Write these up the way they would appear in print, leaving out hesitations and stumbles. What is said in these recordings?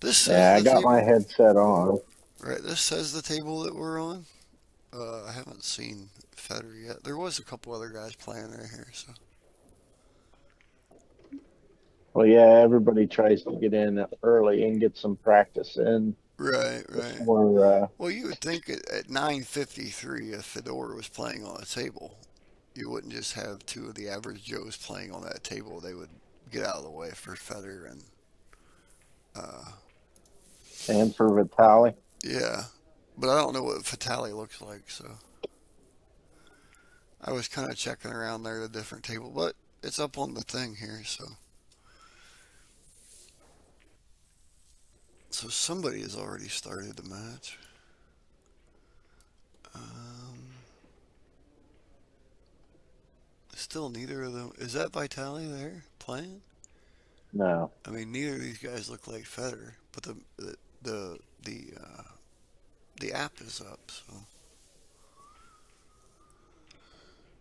This says Yeah, I the got my table. headset on. Right, this says the table that we're on. I haven't seen Fedor yet. There was a couple other guys playing right here, so. Well, yeah, everybody tries to get in early and get some practice in Right, right. before. Well, you would think at 9:53, if Fedor was playing on a table, you wouldn't just have two of the average Joes playing on that table. They would get out of the way for Fedor and uh, And for Vitaliy. yeah. But I don't know what Vitaliy looks like, so I was kind of checking around there at a different table, but it's up on the thing here, so somebody has already started the match. Um, Still neither of them. Is that Vitaliy there playing? No, I mean, neither of these guys look like Federer, but the the uh, the app is up. So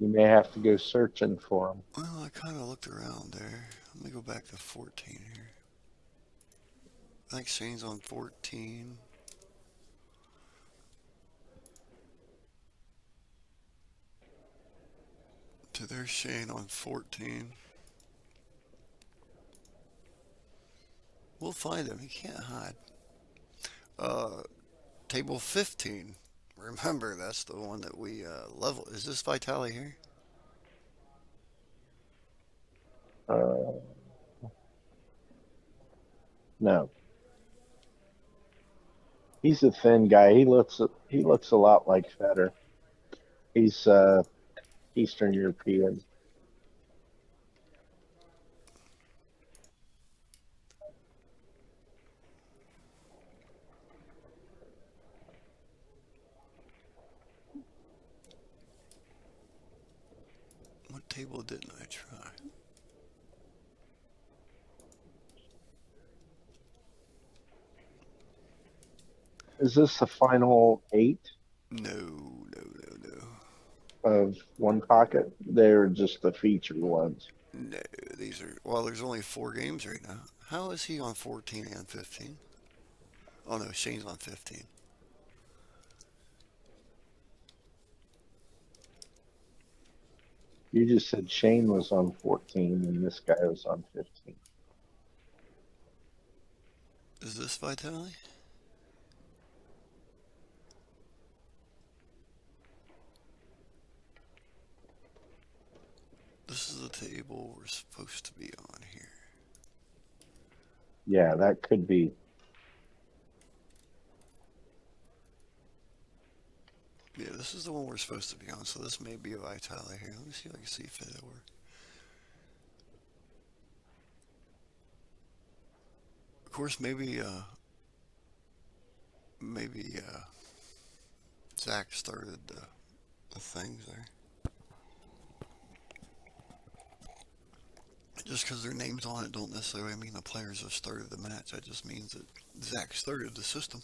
you may have to go searching for them. well, I kind of looked around there. Let me go back to 14 here. I think Shane's on 14. To there's Shane on 14. We'll find him. He can't hide. Uh, Table 15. Remember, that's the one that we level. Is this Vitali here? Uh, no, he's a thin guy. He looks a lot like Federer. He's Eastern European. What table didn't I try? Is this the final 8 No, no, no, no. of one pocket? They're just the featured ones. No, these are. Well, there's only 4 games right now. How is he on 14 and 15? Oh no, Shane's on 15. You just said Shane was on 14 and this guy was on 15. Is this Vitali? This is the table we're supposed to be on here. Yeah, that could be. Yeah, this is the one we're supposed to be on, so this may be a Vitali here. Let me see if I can see Fedor. Of course, maybe Zach started the things there. Just because their name's on it don't necessarily mean the players have started the match. That just means that Zach started the system.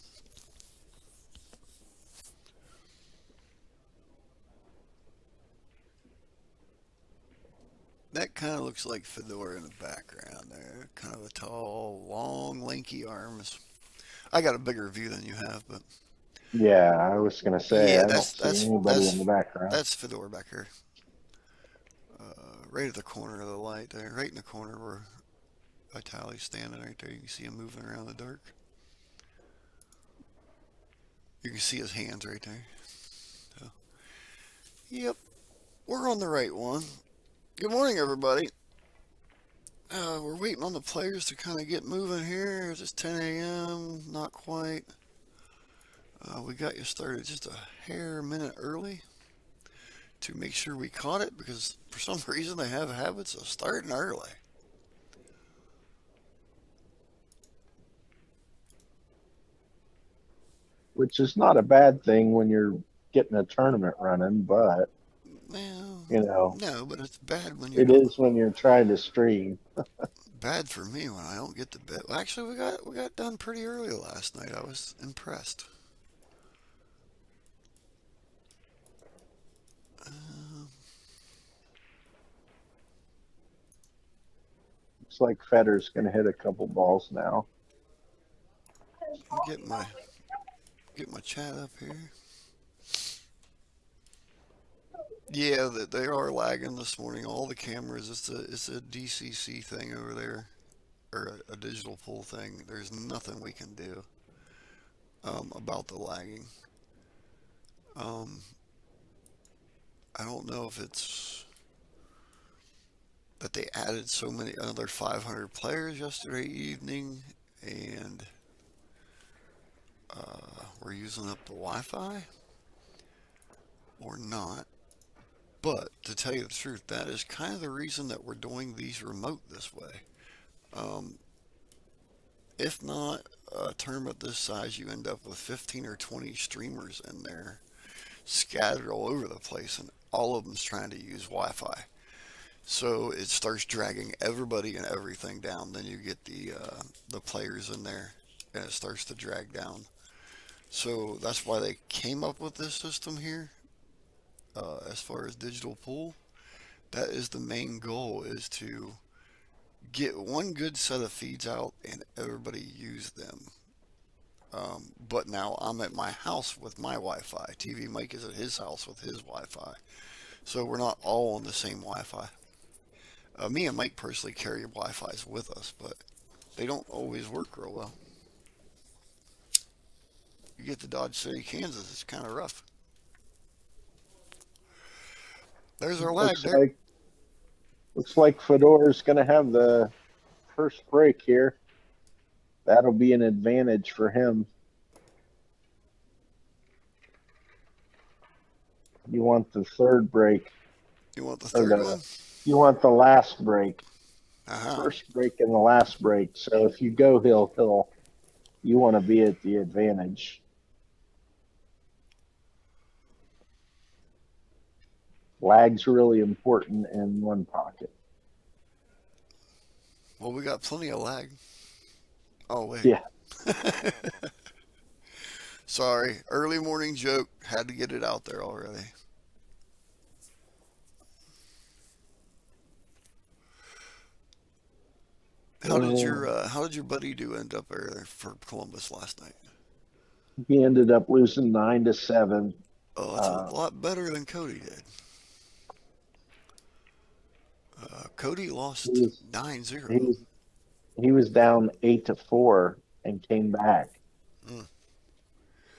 That kind of looks like Fedor in the background there. Kind of a tall, long, lanky arms. I got a bigger view than you have, but Yeah, I was gonna say yeah, I don't see anybody in the background. that's Fedor back here. Right at the corner of the light there, right in the corner where Vitali's standing right there. You can see him moving around the dark. You can see his hands right there. So, yep, we're on the right one. Good morning, everybody. We're waiting on the players to kind of get moving here. It's just 10 a.m. Not quite. We got you started just a hair minute early to make sure we caught it because for some reason they have habits of starting early. Which is not a bad thing when you're getting a tournament running, but Well, you know, no, but it's bad when you it don't. is when you're trying to stream. Bad for me when I don't get to bed. Well, actually, we got done pretty early last night. I was impressed. Uh, Looks like Federer's gonna hit a couple balls now. get my chat up here. Yeah, they are lagging this morning. All the cameras. It's a DCC thing over there, or a digital pull thing. There's nothing we can do about the lagging. Um, I don't know if it's that they added so many another 500 players yesterday evening, and we're using up the Wi-Fi, or not. But to tell you the truth, that is kind of the reason that we're doing these remote this way. Um, if not a tournament this size, you end up with 15 or 20 streamers in there scattered all over the place, and all of them's trying to use Wi-Fi. So it starts dragging everybody and everything down. Then you get the players in there, and it starts to drag down. So that's why they came up with this system here. As far as digital pool, that is the main goal: is to get one good set of feeds out and everybody use them. But now I'm at my house with my Wi-Fi. TvMike is at his house with his Wi-Fi. So we're not all on the same Wi-Fi. Me and Mike personally carry Wi-Fis with us, but they don't always work real well. You get to Dodge City, Kansas, it's kind of rough. There's our lag Looks there. like Fedor's going to have the first break here. That'll be an advantage for him. You want the third break. You want the third one? You want the last break. Uh-huh. First break and the last break. So if you go hill, you want to be at the advantage. Lag's really important in one pocket. Well, we got plenty of lag. Oh, wait. Yeah. Sorry. Early morning joke. Had to get it out there already. How did your buddy do end up there for Columbus last night? He ended up losing 9-7. Oh, that's a lot better than Cody did. Cody lost 9-0. He was down 8-4 and came back. Mm.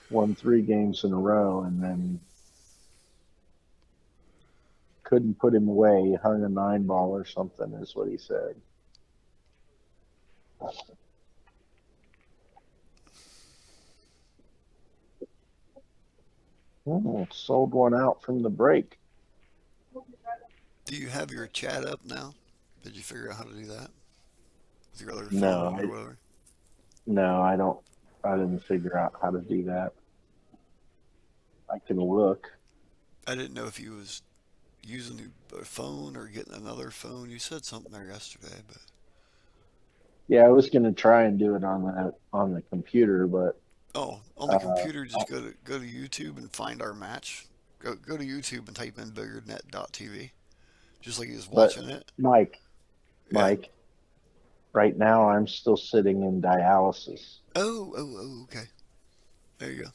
Won 3 games in a row and then couldn't put him away. He hung a 9-ball or something, is what he said. Sold one out from the break. Do you have your chat up now? Did you figure out how to do that with your other No, phone or whatever? No, I don't. I didn't figure out how to do that. I can look. I didn't know if you was using a phone or getting another phone. You said something there yesterday, but Yeah, I was gonna try and do it on the computer, but oh, on the computer, just go to YouTube and find our match. Go to YouTube and type in billiardnet.tv, just like he was watching it. Mike, Yeah. right now I'm still sitting in dialysis. Oh, okay. There you go.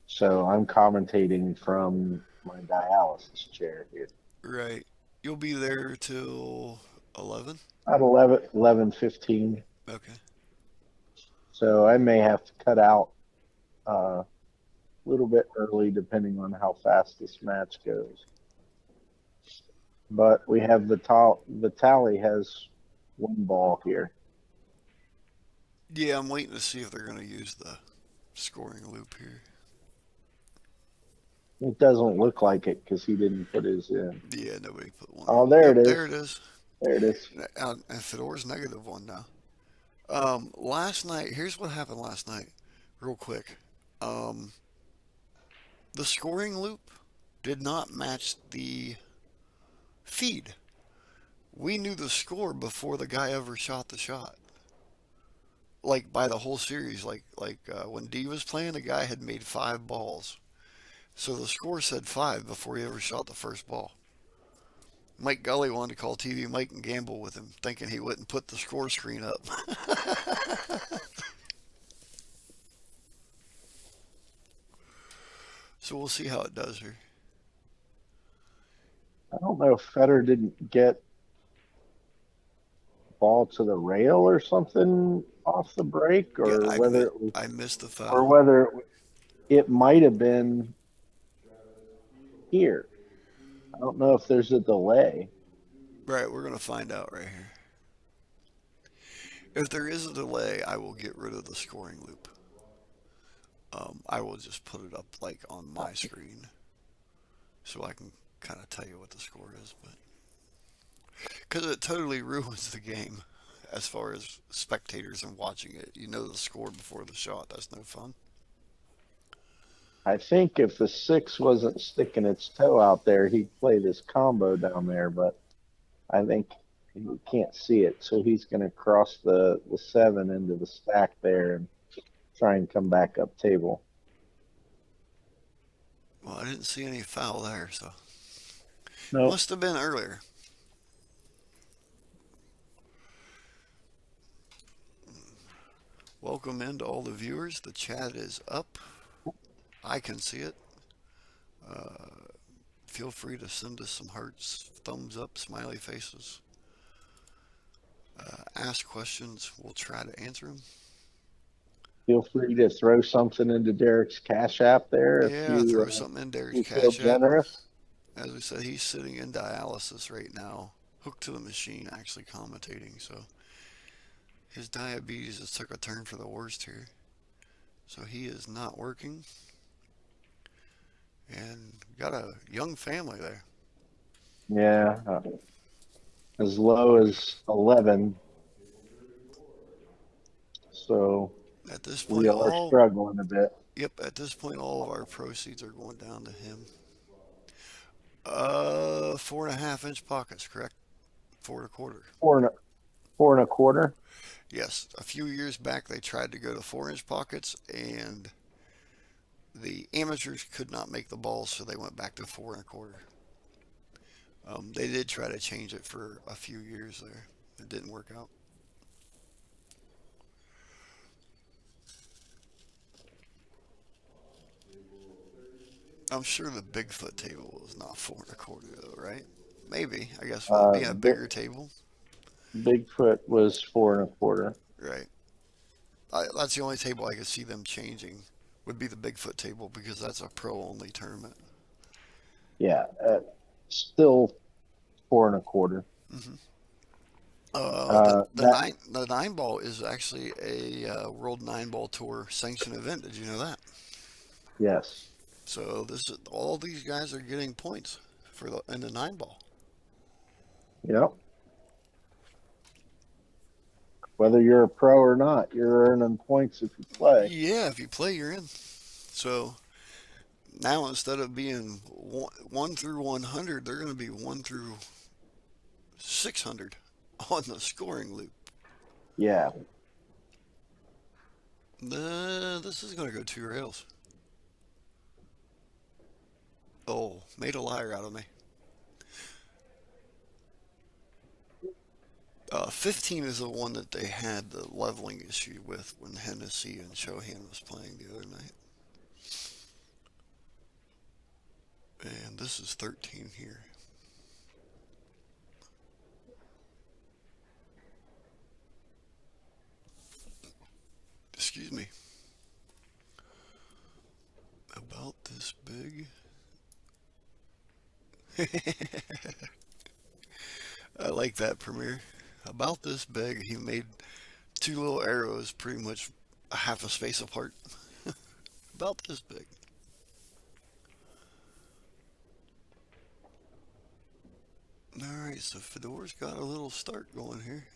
So I'm commentating from my dialysis chair here. Right. You'll be there till 11? At 11:15. Okay. So I may have to cut out a little bit early depending on how fast this match goes. But we have Vitaliy has 1 ball here. Yeah, I'm waiting to see if they're going to use the scoring loop here. It doesn't look like it because he didn't put his in. Yeah, nobody put one. Oh, there it is. There it is. There it is. And Fedor's -1 now. Last night, here's what happened last night, real quick. The scoring loop did not match the feed. We knew the score before the guy ever shot the shot. Like by the whole series, when D was playing, the guy had made 5 balls. So the score said 5 before he ever shot the first ball. Mike Gully wanted to call TvMike and gamble with him, thinking he wouldn't put the score screen up. So we'll see how it does here. I don't know if Fedor didn't get ball to the rail or something off the break, Yeah, or whether it was, I missed the or foul. whether it might have been here. I don't know if there's a delay. Right, we're gonna find out right here. If there is a delay, I will get rid of the scoring loop. I will just put it up like on my screen so I can kind of tell you what the score is, but because it totally ruins the game as far as spectators and watching it. You know the score before the shot. That's no fun. I think if the 6 wasn't sticking its toe out there, he'd play this combo down there, but I think he can't see it, so he's going to cross the 7 into the stack there and try and come back up table. Well, I didn't see any foul there, so Nope. must have been earlier. Welcome in to all the viewers. The chat is up. I can see it. Feel free to send us some hearts, thumbs up, smiley faces. Ask questions. We'll try to answer them. Feel free to throw something into Derek's Cash App there Yeah, throw something in Derek's you feel Cash App. generous. As we said, he's sitting in dialysis right now, hooked to the machine, actually commentating. So his diabetes has took a turn for the worst here. So he is not working, and got a young family there. Yeah, as low as 11. So At this we point, are struggling a bit. at this point, all of our proceeds are going down to him. 4.5 inch pockets, correct? 4 1/4. Four and a quarter. Yes, a few years back they tried to go to 4 inch pockets, and the amateurs could not make the balls, so they went back to 4 1/4. They did try to change it for a few years there. It didn't work out. I'm sure the Bigfoot table is not 4 1/4 though, right? Maybe. I guess with it being a bigger table. Bigfoot was 4 1/4. Right. That's the only table I could see them changing. Would be the Bigfoot table because that's a pro only tournament. Yeah, still 4 1/4. Mm-hmm. The 9 ball is actually a World 9 Ball Tour sanctioned event. Did you know that? Yes. So all these guys are getting points for in the 9 ball. Yep. Whether you're a pro or not, you're earning points if you play. Yeah, if you play, you're in. So now instead of being 1 through 100, they're going to be 1 through 600 on the scoring loop. Yeah. This is going to go 2 rails. Oh, made a liar out of me. 15 is the one that they had the leveling issue with when Hennessy and Chohan was playing the other night. And this is 13 here. Excuse me. About this big. I like that, Premier. About this big. He made 2 little arrows pretty much a half a space apart. About this big. Alright, so Fedor's got a little start going here.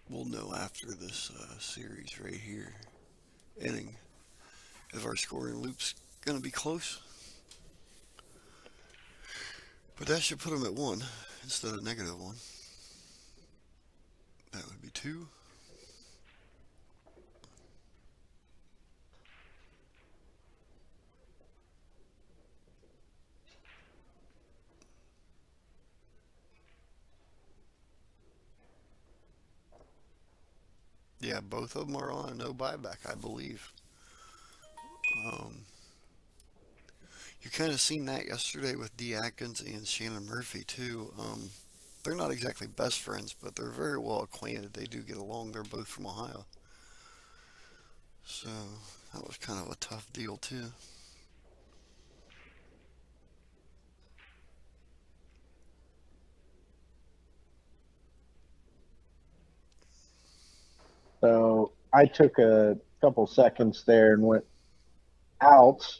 We'll know after this series right here, inning, if our scoring loop's going to be close. But that should put him at 1 instead of -1. That would be 2. Yeah, both of them are on a no buyback, I believe. Um, you kind of seen that yesterday with D. Atkins and Shannon Murphy too. They're not exactly best friends, but they're very well acquainted. They do get along. They're both from Ohio, so that was kind of a tough deal too. So I took a couple seconds there and went out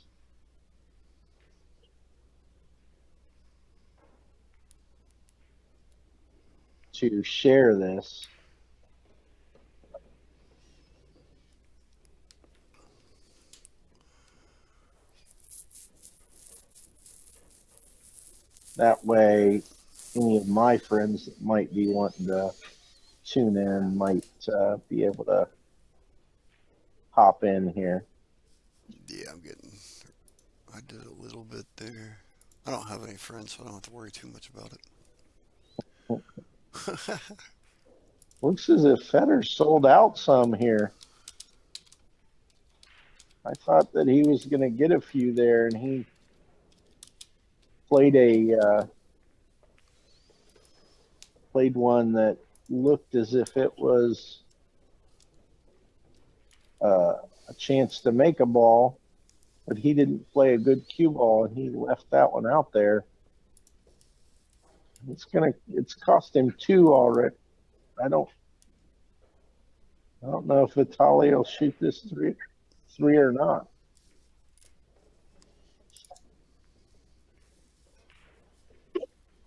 to share this. That way, any of my friends that might be wanting to tune in might be able to hop in here. Yeah, I did a little bit there. I don't have any friends, so I don't have to worry too much about it. Looks as if Fedor sold out some here. I thought that he was going to get a few there, and he played played one that looked as if it was a chance to make a ball, but he didn't play a good cue ball, and he left that one out there. It's cost him two already. I don't I don't know if Vitaliy will shoot this three or not.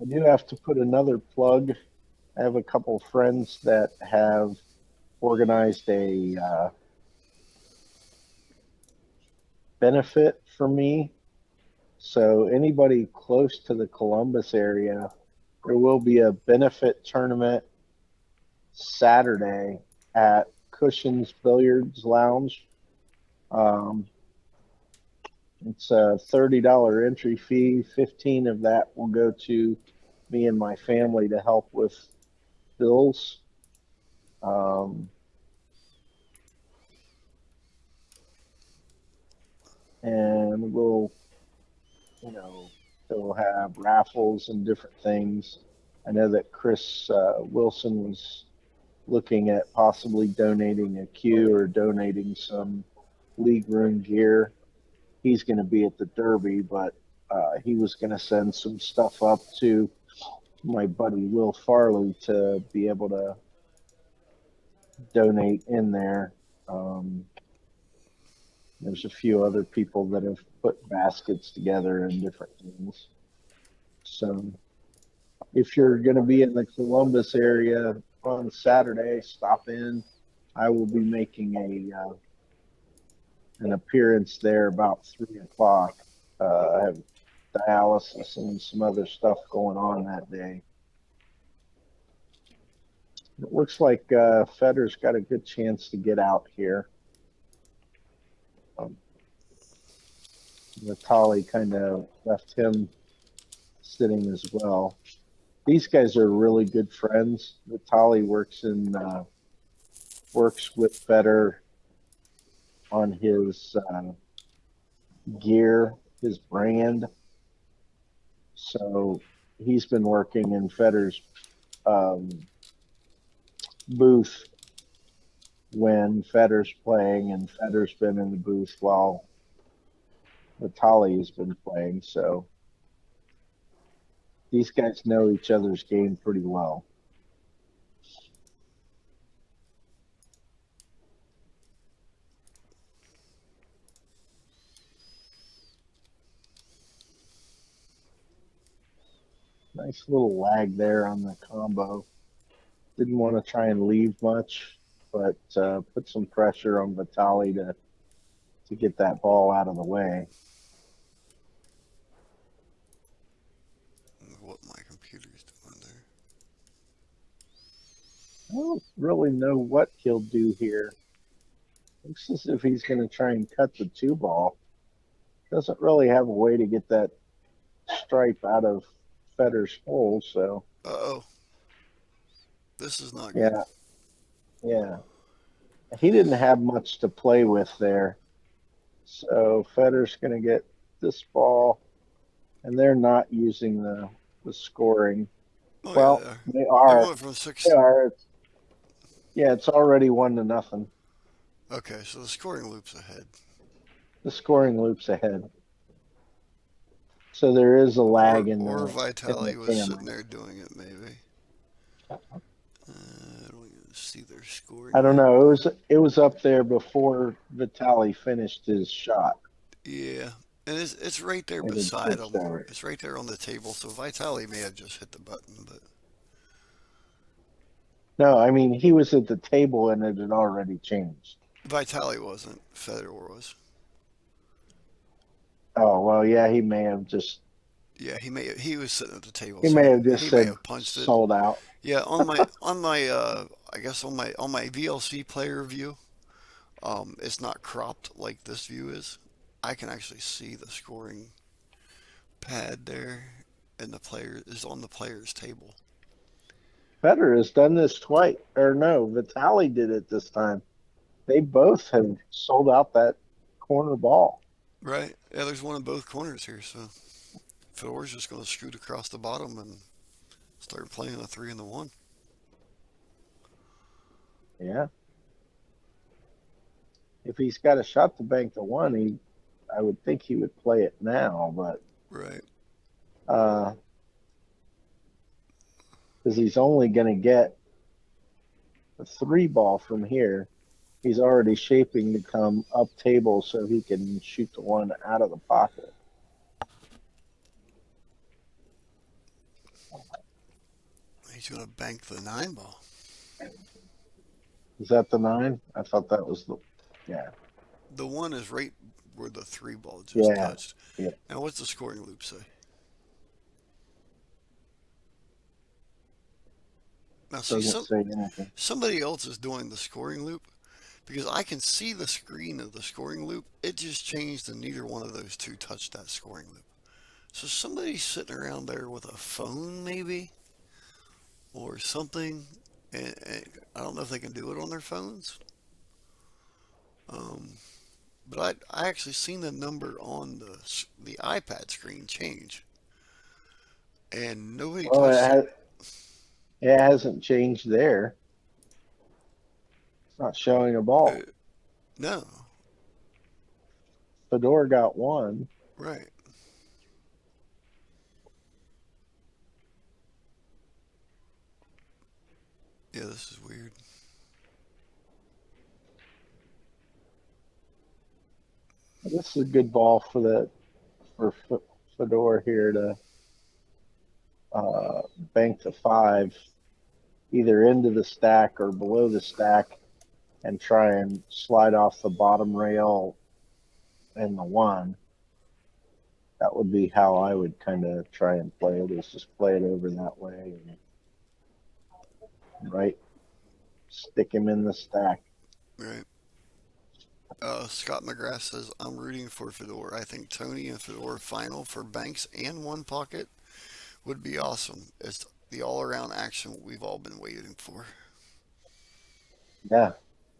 I do have to put another plug. I have a couple friends that have organized a benefit for me. So anybody close to the Columbus area, there will be a benefit tournament Saturday at Cushion's Billiards Lounge. Um, it's a $30 entry fee. 15 of that will go to me and my family to help with bills. Um, and they'll have raffles and different things. I know that Chris Wilson was looking at possibly donating a cue or donating some league room gear. He's going to be at the Derby, but he was going to send some stuff up to my buddy Will Farley to be able to donate in there. Um, there's a few other people that have put baskets together and different things. So if you're going to be in the Columbus area on Saturday, stop in. I will be making an appearance there about 3 o'clock. I have dialysis and some other stuff going on that day. It looks like Fedor's got a good chance to get out here. Vitaliy kind of left him sitting as well. These guys are really good friends. Vitaliy works with Fedor on his gear, his brand. So he's been working in Fedor's booth when Fedor's playing, and Fedor's been in the booth while Vitaliy has been playing. So these guys know each other's game pretty well. Nice little lag there on the combo. Didn't want to try and leave much, but put some pressure on Vitaliy to get that ball out of the way. What my computer's doing there. I don't really know what he'll do here. Looks as if he's going to try and cut the two ball. Doesn't really have a way to get that stripe out of Fedor's hole, Uh oh, this is not good. yeah, yeah. he didn't have much to play with there. So Federer's going to get this ball, and they're not using the scoring. Oh yeah, Well, they are. they They are. went from They six. are. Yeah, it's already 1-0. Okay, so the scoring loop's ahead. The scoring loop's ahead. So there is a lag Or in the Vitaliy was sitting camera. there doing it, maybe. I don't even see their I scoring don't loop. know. It was up there before Vitali finished his shot, Yeah, and it's right there and it beside switched them. over. It's right there on the table. So Vitaliy may have just hit the button, but No, I mean he was at the table and it had already changed. Vitaliy wasn't. Fedor was. Oh well, yeah, Yeah, he was sitting at the table, he so may have just he may said have punched it. sold out. Yeah, on my I guess on my VLC player view, it's not cropped like this view is. I can actually see the scoring pad there, and the player is on the player's table. Federer has done this twice, or no, Vitali did it this time. They both have sold out that corner ball. Right? Yeah, there's one in both corners here, so Fedor's just going to scoot across the bottom and start playing a 3 and the 1. Yeah, if he's got a shot to bank the one, I would think he would play it now, but Right. because he's only going to get a three ball from here. He's already shaping to come up table so he can shoot the one out of the pocket. He's going to bank the 9 ball. Is that the nine? I thought that was the. Yeah. The 1 is right where the 3 ball just Yeah. touched. Yeah. Now, what's the scoring loop say? Now, see, Doesn't say anything. somebody else is doing the scoring loop because I can see the screen of the scoring loop. It just changed and neither one of those two touched that scoring loop. So somebody's sitting around there with a phone maybe or something. And I don't know if they can do it on their phones. Um, but I actually seen the number on the iPad screen change. And nobody Well, touched it. it hasn't changed there. It's not showing a ball. No, Fedor got one. right. Yeah, this is weird. This is a good ball for Fedor here to uh, bank the five, either into the stack or below the stack, and try and slide off the bottom rail in the one. That would be how I would kind of try and play it, is just play it over that way and right, stick him in the stack. Right. Scott McGrath says, I'm rooting for Fedor. I think Tony and Fedor final for Banks and one pocket would be awesome. It's the all around action we've all been waiting for. Yeah,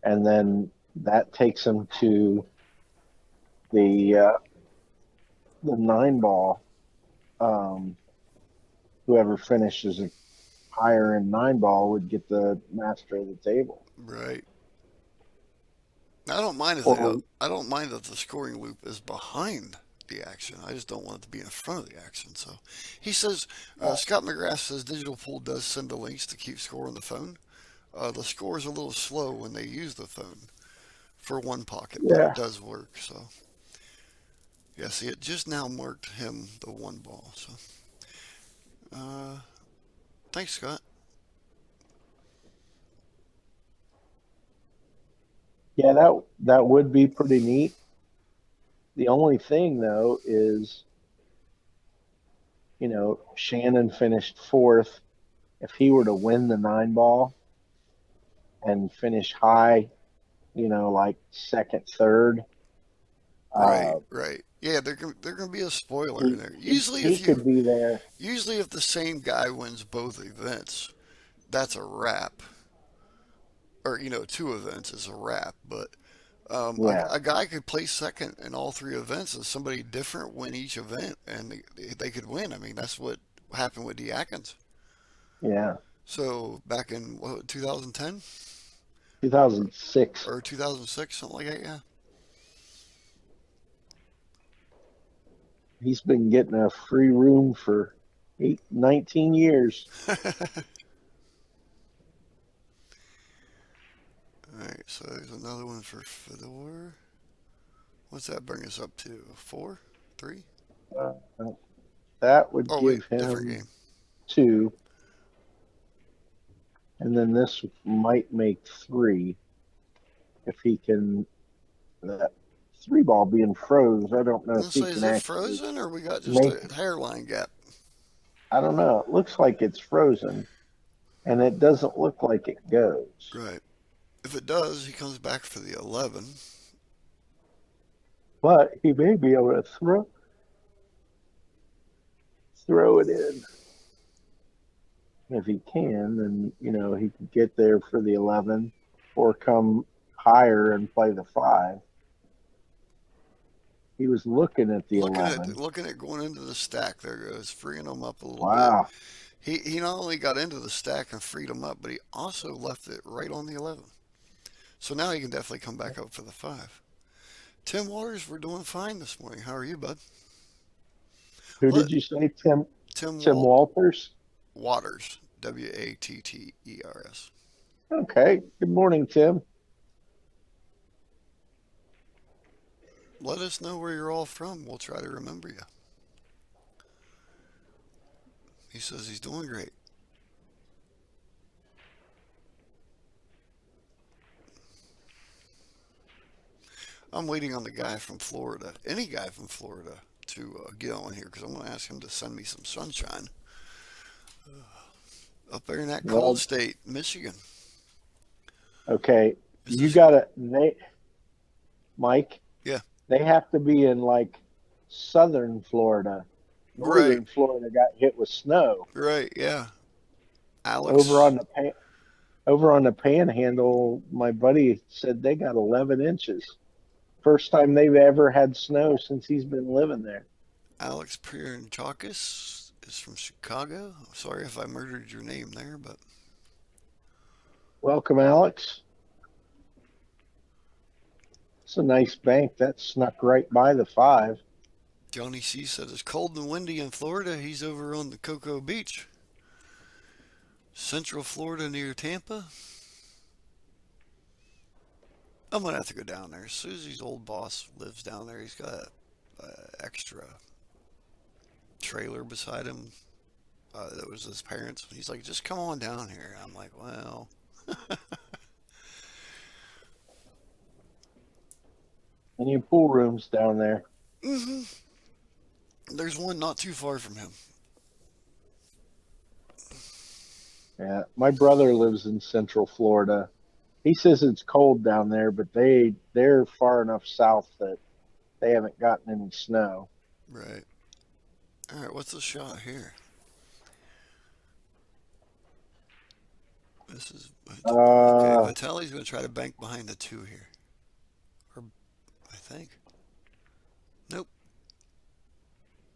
and then that takes him to the nine ball. Whoever finishes higher in nine ball would get the master of the table. Right. I don't mind if Or I don't mind that the scoring loop is behind the action. I just don't want it to be in front of the action. So he says, Scott McGrath says Digital Pool does send the links to keep score on the phone. The score is a little slow when they use the phone for one pocket, but it yeah, does work. So yeah, see, it just now marked him the one ball. So thanks, Scott. yeah, that would be pretty neat. The only thing though is, Shannon finished fourth. If he were to win the nine ball and finish high, like second, third, Right, uh, right. Yeah, they're gonna be a spoiler in he, there. he could be there. Usually if the same guy wins both events, that's a wrap. or 2 events is a wrap. But Yeah, a guy could place second in all 3 events, and somebody different win each event, and they could win. I mean, that's what happened with D. Atkins. yeah. So back in what, 2010 2006. or 2006, something like that. Yeah. He's been getting a free room for 19 years. All right. So there's another one for Fedor. What's that bring us up to? 4, 3? Uh, that would Oh wait, give different him game. 2, and then this might make 3 if he can. That 3 ball being froze, I don't know if Let's he say, is can it actually frozen or we got just make. a hairline gap? I don't know. It looks like it's frozen, and it doesn't look like it goes. Right. If it does, he comes back for the 11. But he may be able to throw it in. If he can, then he could get there for the 11, or come higher and play the 5. He was looking at the Looking at 11. looking at going into the stack, there goes, freeing him up a little bit. Wow. He not only got into the stack and freed him up, but he also left it right on the 11. So now he can definitely come back up for the 5. Tim Waters, we're doing fine this morning. How are you, bud? Who Let did you say? Tim Tim Tim Walters? Waters, Watters. Okay. Good morning, Tim. Let us know where you're all from. We'll try to remember you. He says he's doing great. I'm waiting on the guy from Florida, any guy from Florida, to get on here because I'm going to ask him to send me some sunshine up there in that cold Well, state, Michigan. okay. Is You this got to, Mike, Yeah, they have to be in like southern Florida. right, Northern Florida got hit with snow. right, yeah. Over Alex, on the over on the panhandle, my buddy said they got 11 inches. First time they've ever had snow since he's been living there. Alex Piranchakis is from Chicago. Sorry if I murdered your name there, but Welcome, Alex. It's a nice bank that snuck right by the 5. Johnny C said it's cold and windy in Florida. He's over on the Cocoa Beach, Central Florida near Tampa. I'm gonna have to go down there. Susie's old boss lives down there. He's got an extra trailer beside him. That was his parents. He's like, just come on down here. I'm like, well, Any pool rooms down there? hmm there's one not too far from him. Yeah, my brother lives in Central Florida. He says it's cold down there, but they're far enough south that they haven't gotten any snow. Right. All right. What's the shot here? This is okay. Uh, Vitaly's gonna try to bank behind the 2 here, or I think. Nope.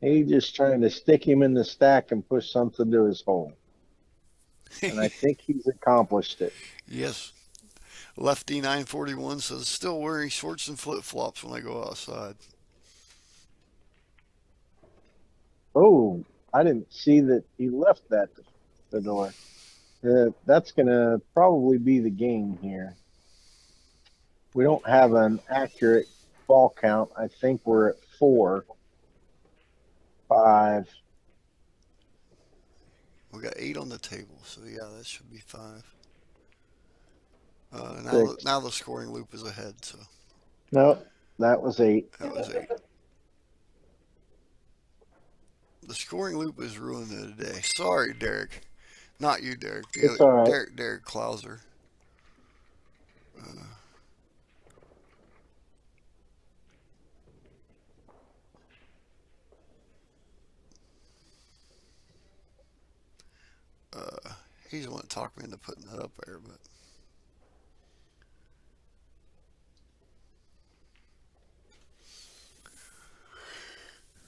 he's just trying to stick him in the stack and push something to his hole. And I think he's accomplished it. Yes. Lefty 941 says still wearing shorts and flip flops when I go outside. Oh, I didn't see that he left that to the door. That's going to probably be the game here. We don't have an accurate ball count. I think we're at 4, 5. We got 8 on the table, so yeah, that should be 5. Now, 6. now the scoring loop is ahead, so No, that was 8. that was 8. The scoring loop is ruining the day. Sorry, Derek. Not you, Derek. The It's other all right. Derek Klauser. Uh, he's the one that talked me into putting that up there, but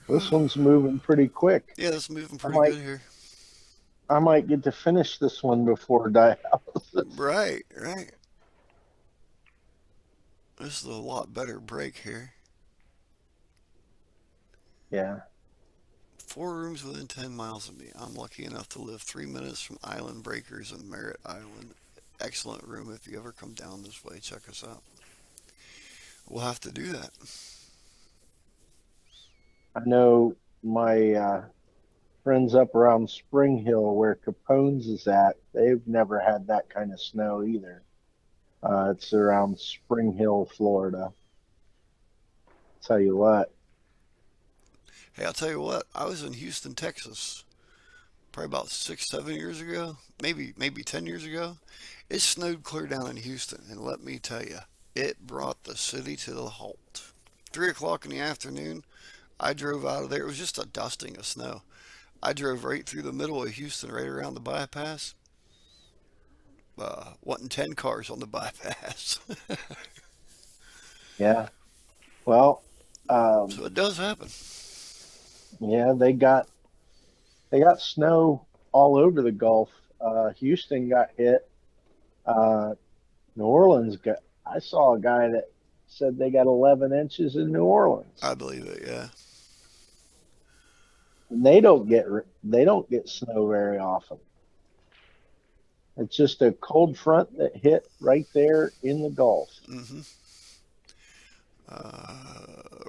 This one's moving pretty quick. Yeah, that's moving I pretty might good here. I might get to finish this one before dialysis. Right, right. This is a lot better break here. Yeah. 4 rooms within 10 miles of me. I'm lucky enough to live 3 minutes from Island Breakers and Merritt Island. Excellent room. If you ever come down this way, check us out. We'll have to do that. I know my friends up around Spring Hill where Capone's is at, they've never had that kind of snow either. It's around Spring Hill, Florida. Tell you what, Hey, I'll tell you what. I was in Houston, Texas, probably about 6, 7 years ago, maybe 10 years ago. It snowed clear down in Houston, and let me tell you, it brought the city to the halt. 3 o'clock in the afternoon, I drove out of there. It was just a dusting of snow. I drove right through the middle of Houston, right around the bypass. Wanting 10 cars on the bypass. yeah. Well, So it does happen. yeah, they got snow all over the Gulf. Houston got hit. Uh, New Orleans got. I saw a guy that said they got 11 inches in New Orleans. I believe it, yeah. And they don't get snow very often. It's just a cold front that hit right there in the Gulf. hmm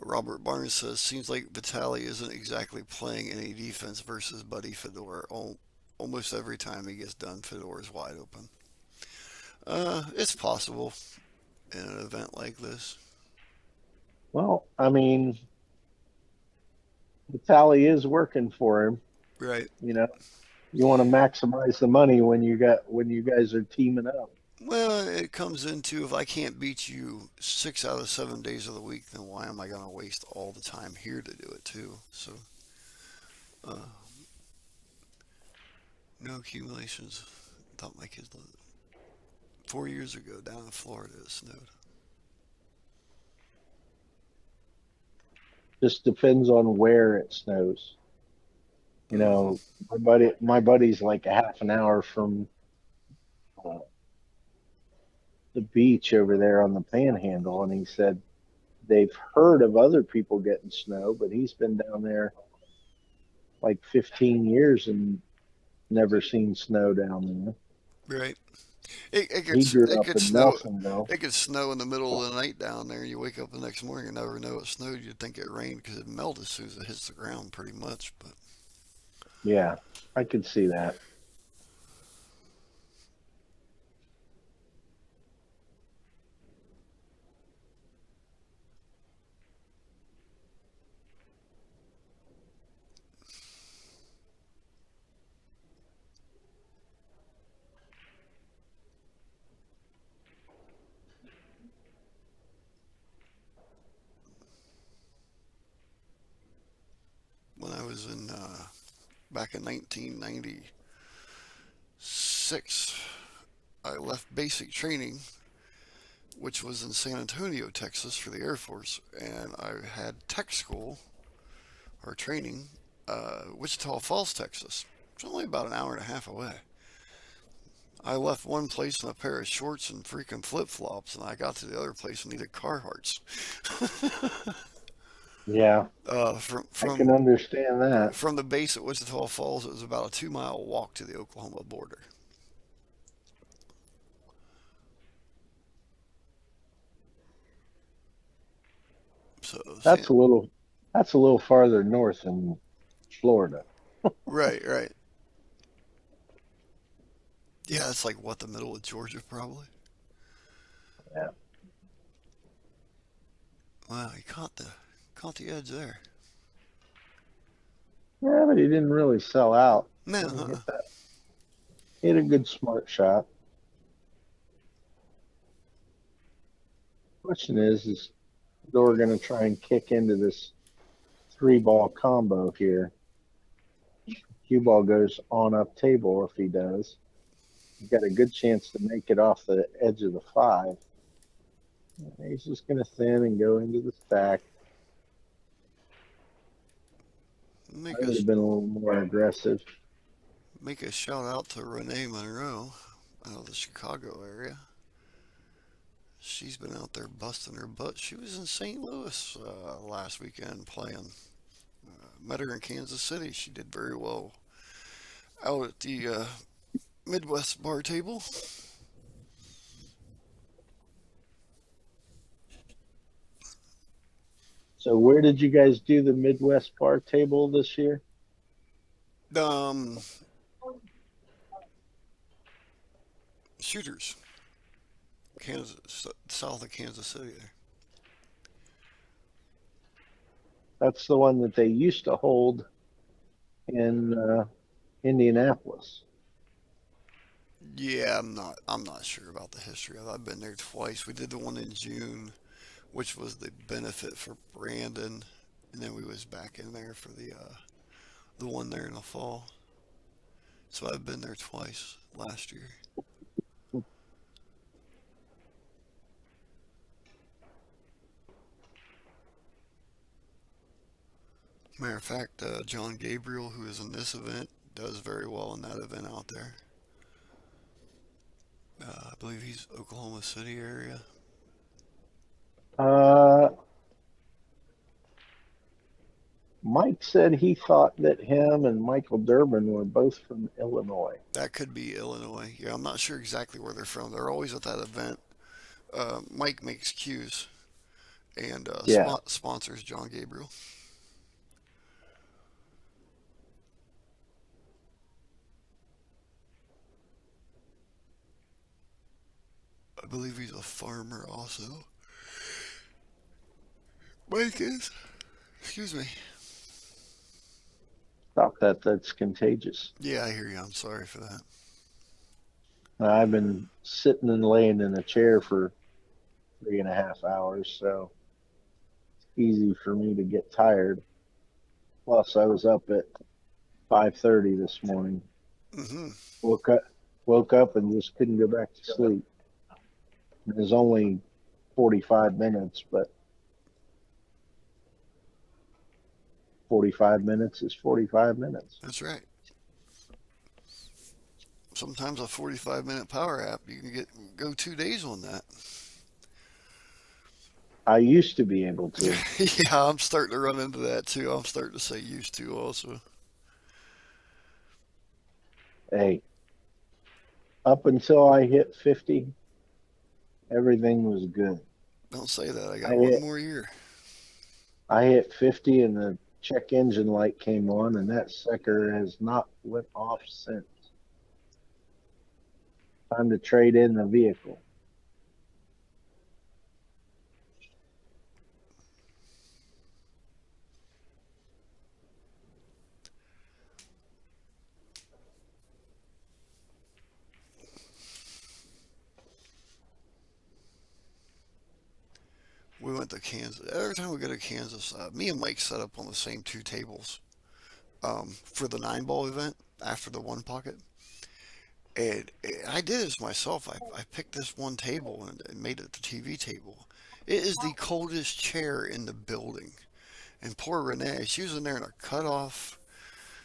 Robert Barnes says, seems like Vitaliy isn't exactly playing any defense versus Buddy Fedor. Almost every time he gets done, Fedor is wide open. It's possible in an event like this. Well, I mean, the tally is working for him. Right. You know, you want to maximize the money when you guys are teaming up. Well, it comes into if I can't beat you 6 out of 7 days of the week, then why am I going to waste all the time here to do it too? So, uh, no accumulations. Thought my kids lived 4 years ago down in Florida it snowed. Just depends on where it snows. You hmm know, my buddy's like a half an hour from uh, the beach over there on the Panhandle, and he said they've heard of other people getting snow, but he's been down there like 15 years and never seen snow down there. Right. He grew It up could in snow. Nelsonville. It could snow in the middle of the night down there. You wake up the next morning and never know it snowed. You'd think it rained because it melted as soon as it hits the ground, pretty much. But Yeah, I could see that. when I was in back in 1996, I left basic training, which was in San Antonio, Texas, for the Air Force, and I had tech school or training, Wichita Falls, Texas. It's only about an hour and a half away. I left one place in a pair of shorts and freaking flip flops, and I got to the other place and needed Carhartts. Yeah, uh, from I can from understand that. from the base at Wichita Falls, it was about a 2 mile walk to the Oklahoma border. So, That's a little farther north in Florida. right, right. Yeah, it's like what the middle of Georgia, probably. Yeah. Wow, he caught the edge there. Yeah, but he didn't really sell out. No, I mean, he had a good smart shot. Question is we're going to try and kick into this three ball combo here. Cue ball goes on up table if he does. He's got a good chance to make it off the edge of the five. And he's just going to thin and go into the stack. Make I would a have been a little more aggressive. make a shout out to Renee Monroe out of the Chicago area. She's been out there busting her butt. She was in St. Louis last weekend playing. Met her in Kansas City. She did very well out at the Midwest bar table. So where did you guys do the Midwest bar table this year? Um, Shooters, Kansas, south of Kansas City. There. That's the one that they used to hold in Indianapolis. Yeah, I'm not sure about the history of it. I've been there twice. We did the one in June, which was the benefit for Brandon, and then we was back in there for the one there in the fall. So I've been there twice last year. Matter of fact, John Gabriel, who is in this event, does very well in that event out there. I believe he's Oklahoma City area. Uh, Mike said he thought that him and Michael Durbin were both from Illinois. That could be Illinois. Yeah, I'm not sure exactly where they're from. They're always at that event. Mike makes cues and Yeah. sponsors John Gabriel. I believe he's a farmer also. Mike is. Excuse me. Stop that. That's contagious. Yeah, I hear you. I'm sorry for that. I've been sitting and laying in a chair for 3.5 hours, so it's easy for me to get tired. Plus, I was up at 5:30 this morning. Mm-hmm. Woke up, woke up and just couldn't go back to sleep. It was only 45 minutes, but 45 minutes is 45 minutes. That's right. Sometimes a 45-minute power app, you can go 2 days on that. I used to be able to. Yeah, I'm starting to run into that too. I'm starting to say used to also. Hey, up until I hit 50, everything was good. Don't say that. I I got one hit more year. I hit 50 and the check engine light came on, and that sucker has not went off since. Time to trade in the vehicle. We went to Kansas. Every time we go to Kansas, me and Mike set up on the same two tables for the 9 ball event after the one pocket. And I did this myself. I picked this one table and made it the TV table. It is the coldest chair in the building. And poor Renee, she was in there in a cut-off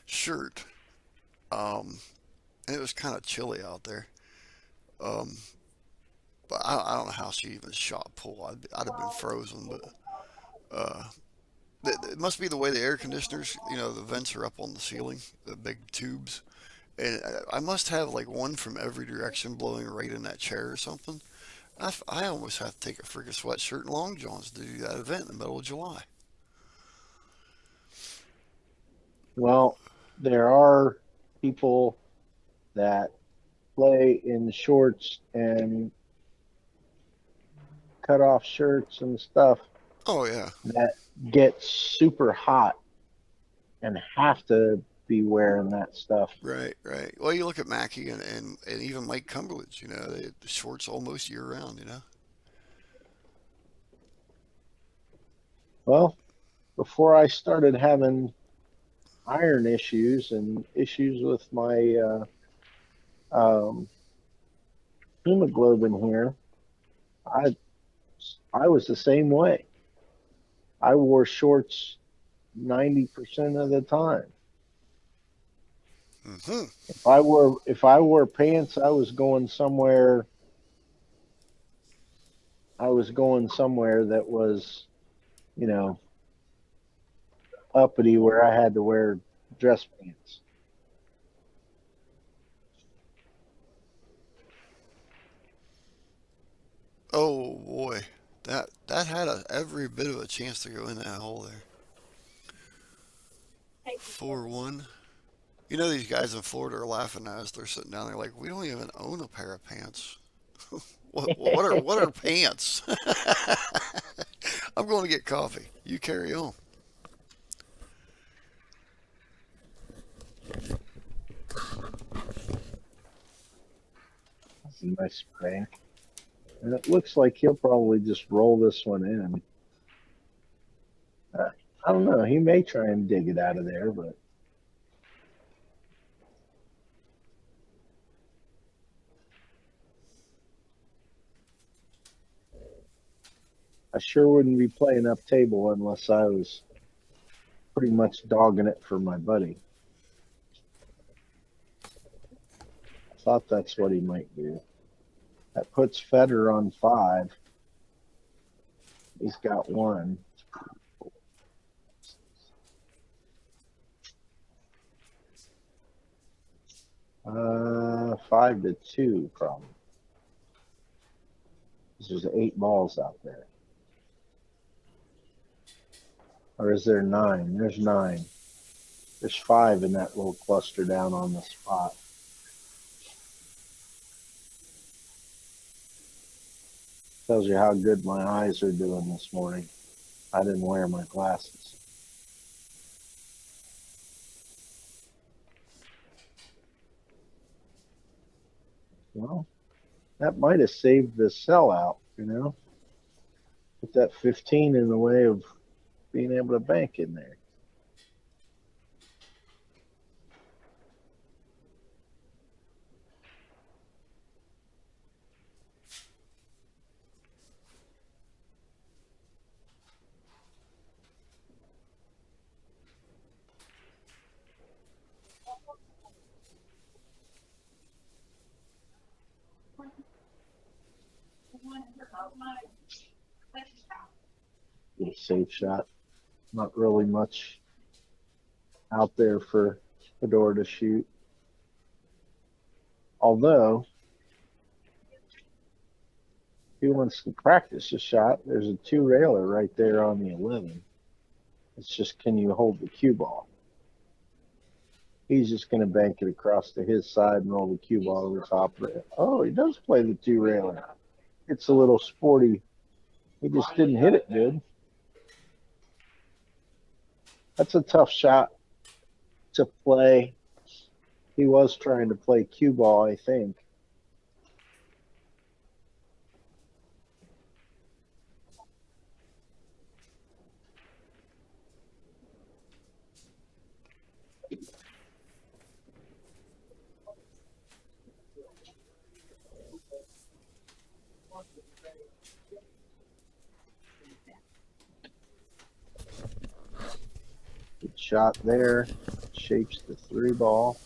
shirt. And it was kind of chilly out there. Um, but I don't know how she even shot pool. I'd have been frozen. But uh, it must be the way the air conditioners, the vents are up on the ceiling, the big tubes. And I must have like one from every direction blowing right in that chair or something. I almost have to take a freaking sweatshirt and long johns to do that event in the middle of July. Well, there are people that play in shorts and cut off shirts and stuff Oh yeah, that get super hot and have to be wearing that stuff. right, right. Well, you look at Mackey and even Mike Cumberledge. The shorts almost year round. Well, before I started having iron issues and issues with my um, hemoglobin here, I I was the same way. I wore shorts 90% of the time. Mm-hmm. If I wore pants, I was going somewhere. I was going somewhere that was, you know, uppity where I had to wear dress pants. Oh boy, that had every bit of a chance to go in that hole there. 4-1. You know these guys in Florida are laughing at us. They're sitting down there like, we don't even own a pair of pants. What are pants? I'm going to get coffee. You carry on. That's a nice spank. And it looks like he'll probably just roll this one in. Uh, I don't know. He may try and dig it out of there, but I sure wouldn't be playing up table unless I was pretty much dogging it for my buddy. I thought that's what he might do. That puts Fedor on 5. He's got 1. 5-2 probably. There's 8 balls out there. Or is there 9? There's 9. There's 5 in that little cluster down on the spot. Tells you how good my eyes are doing this morning. I didn't wear my glasses. Well, that might have saved the sellout, you know? Put that 15 in the way of being able to bank in there. A safe shot. Not really much out there for Fedor to shoot. Although, if he wants to practice a shot, there's a 2-railer right there on the 11. It's just, can you hold the cue ball? He's just going to bank it across to his side and roll the cue ball over the top of it. Oh, he does play the 2-railer. It's a little sporty. He just didn't hit it good. That's a tough shot to play. He was trying to play cue ball, I think. Good shot there. Shapes the 3 ball.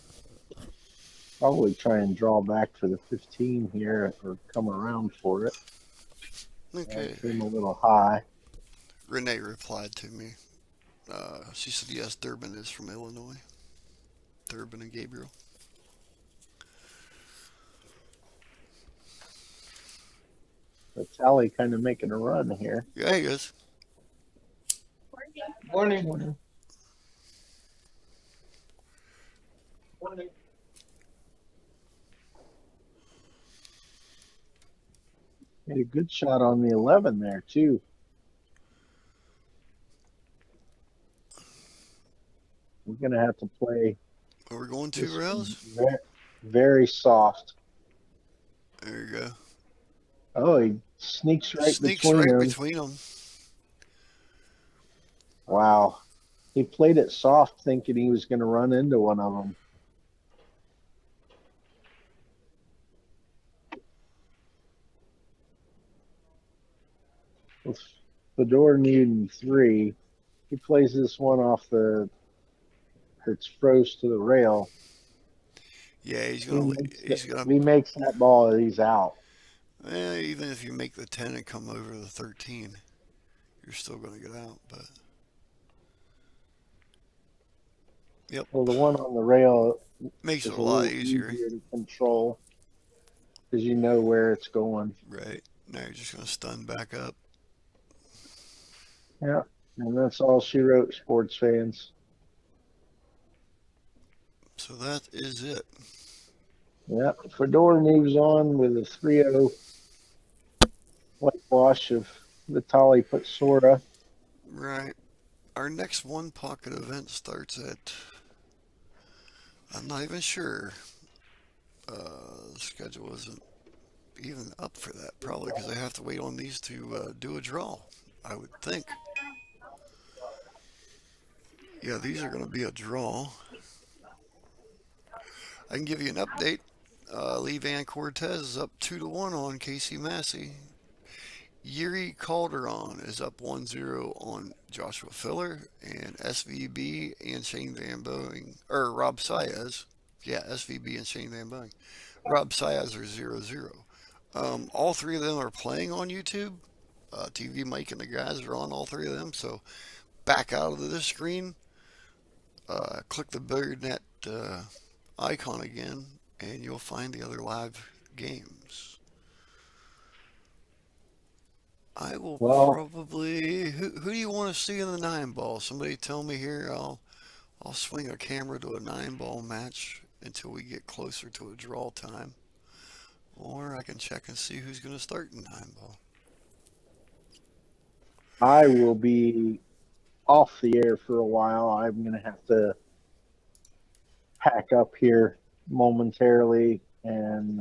Probably try and draw back for the 15 here or come around for it. Okay. Came a little high. Renee replied to me. She said, yes, Durbin is from Illinois. Durbin and Gabriel. Vitaliy kind of making a run here. Yeah, he is. Morning. Morning. Made a good shot on the 11 there, too. We're going to have to play. Are we going 2 rails? Very, very soft. There you go. Oh, he sneaks right between them. Wow. He played it soft thinking he was going to run into one of them. With Fedor needing 3, he plays this one off that's froze to the rail. Yeah, If he's gonna, he makes that ball, he's out. even if you make the 10 and come over the 13, you're still gonna get out. But yep, Well, the one on the rail makes it is a a lot little easier. easier to control because you know where it's going. Right now, you're just gonna stun back up. Yeah, and that's all she wrote, sports fans. So that is it. Yeah, Fedor moves on with a 3-0 whitewash of Vitaliy Patsura. Right. Our next one pocket event starts at. I'm not even sure. The schedule isn't even up for that, probably because I have to wait on these to do a draw, I would think. Yeah, these are going to be a draw. I can give you an update. Lee Van Cortez is up 2-1 on Casey Massey. Yuri Calderon is up 1-0 on Joshua Filler, and SVB and Shane Van Boeing, or Rob Saez. Yeah, SVB and Shane Van Boeing. Rob Saez are 0-0. All three of them are playing on YouTube. TvMike and the guys are on all three of them. So back out of this screen, click the Billiardnet icon again, and you'll find the other live games. I will Well, probably. Who do you want to see in the 9-ball? Somebody tell me here. I'll swing a camera to a 9-ball match until we get closer to a draw time, or I can check and see who's going to start in 9-ball. I will be off the air for a while. I'm going to have to pack up here momentarily, and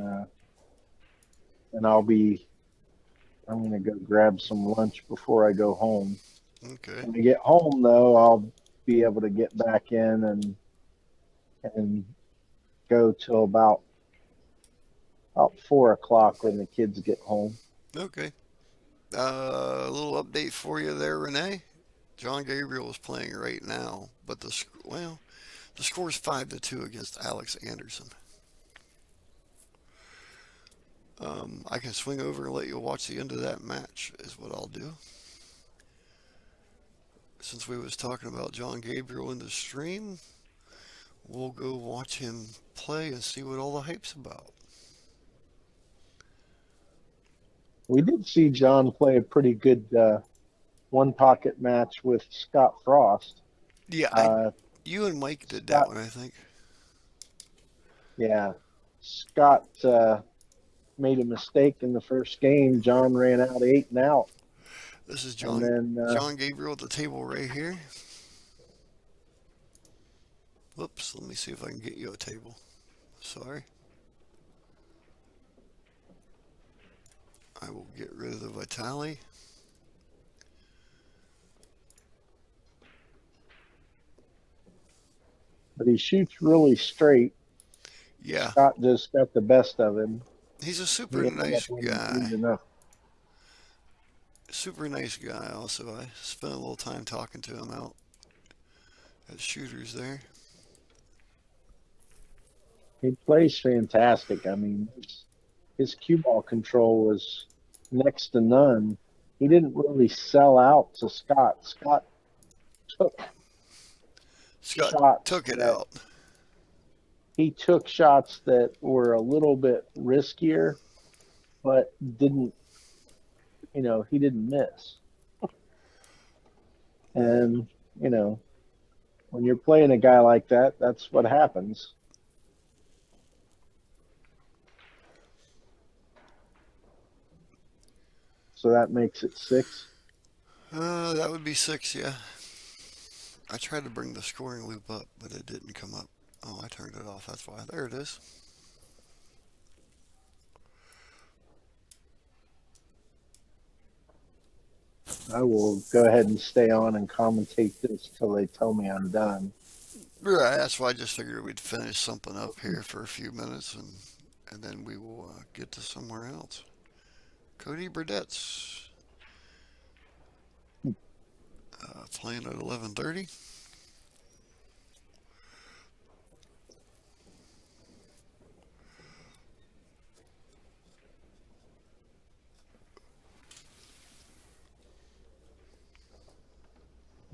I'm going to go grab some lunch before I go home. Okay. When I get home, though, I'll be able to get back in and go till about 4 o'clock when the kids get home. Okay. A little update for you there, Renee. John Gabriel is playing right now, but the score is 5-2 against Alex Anderson. I can swing over and let you watch the end of that match, is what I'll do. Since we was talking about John Gabriel in the stream, we'll go watch him play and see what all the hype's about. We did see John play a pretty good one pocket match with Scott Frost. Yeah, Uh, you and Mike did that Scott, one, I think. yeah, Scott made a mistake in the first game. John ran out 8 and out, This is and John then John Gabriel at the table right here. Whoops, let me see if I can get you a table. Sorry. I will get rid of the Vitaliy. but he shoots really straight. Yeah, Scott just got the best of him. he's a He super ended up nice guy. losing enough. Super nice guy also. I spent a little time talking to him out at Shooters there. He plays fantastic. I mean, his cue ball control was next to none. He didn't really sell out to Scott. Scott took Scott shots took it that out. he took shots that were a little bit riskier, but didn't, he didn't miss. And, when you're playing a guy like that, that's what happens. So that makes it 6. That would be 6, yeah. I tried to bring the scoring loop up, but it didn't come up. Oh, I turned it off. That's why. There it is. I will go ahead and stay on and commentate this till they tell me I'm done. Right, that's why I just figured we'd finish something up here for a few minutes and then we will get to somewhere else. Cody Burdett's. Playing at 11:30.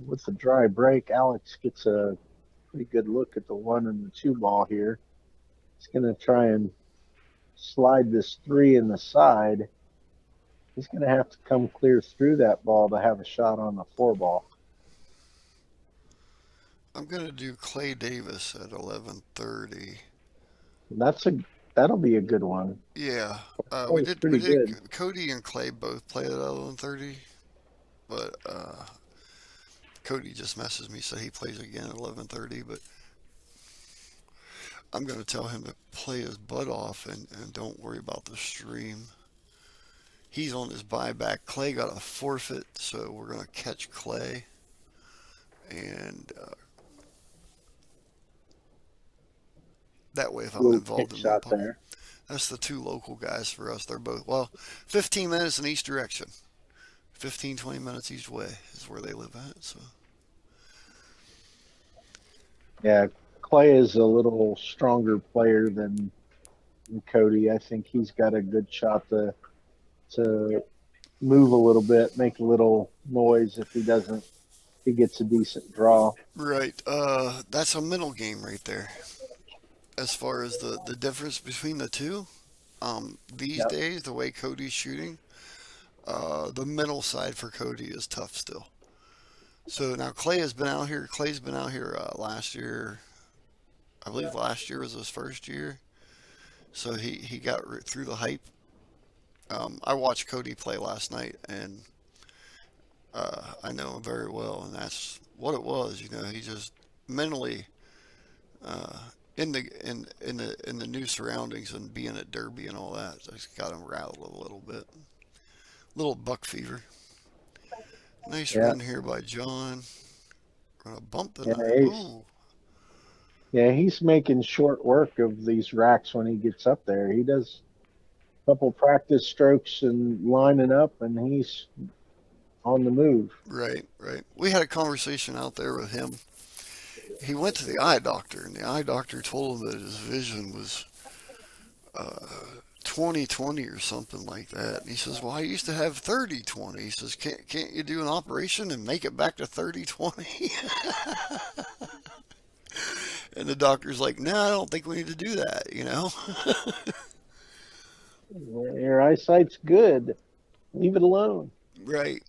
With the dry break, Alex gets a pretty good look at the 1 and the 2 ball here. He's going to try and slide this 3 in the side. He's going to have to come clear through that ball to have a shot on the 4 ball. I'm going to do Clay Davis at 11:30. That'll be a good one. Yeah, That was pretty good. Cody and Clay both play at 11:30, but Cody just messaged me, so he plays again at 11:30. But I'm going to tell him to play his butt off and don't worry about the stream. He's on his buyback. Clay got a forfeit, so we're going to catch Clay. And that way, if I'm involved in that, there. That's the two local guys for us. They're both, well, 15 minutes in each direction. 15, 20 minutes each way is where they live at. So. Yeah, Clay is a little stronger player than Cody. I think he's got a good shot to move a little bit, make a little noise if he doesn't. He gets a decent draw. Right. That's a mental game right there. As far as the difference between the two, these days, the way Cody's shooting, the mental side for Cody is tough still. So now Clay has been out here. Clay's been out here last year. I believe last year was his first year. So he got through the hype. I watched Cody play last night, and I know him very well, and that's what it was. You know, he just mentally in the new surroundings and being at Derby and all that, just got him rattled a little bit. Little buck fever. Nice run here by John. Gonna bump the number. Yeah, he's making short work of these racks when he gets up there. He does a couple practice strokes and lining up, and he's on the move. Right. We had a conversation out there with him. He went to the eye doctor, and the eye doctor told him that his vision was 20/20 or something like that. And he says, "Well, I used to have 30/20." He says, "Can't you do an operation and make it back to 30/20?" And the doctor's like, "No, I don't think we need to do that, you know." Your eyesight's good. Leave it alone. Right.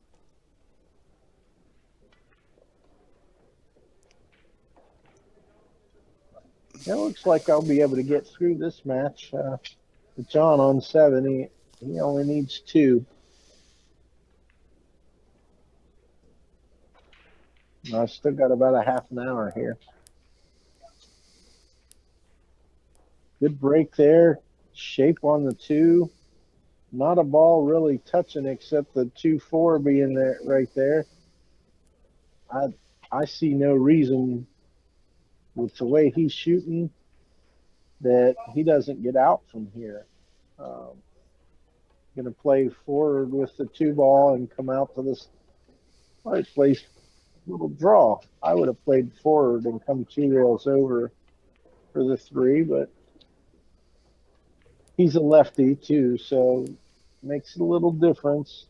It looks like I'll be able to get through this match. With John on 7, he only needs 2. I still got about a half an hour here. Good break there. Shape on the 2. Not a ball really touching except the 2-4 being there right there. I see no reason with the way he's shooting that he doesn't get out from here. Going to play forward with the 2 ball and come out to this right place. Little draw. I would have played forward and come 2 rails over for the 3, but he's a lefty too, so makes a little difference.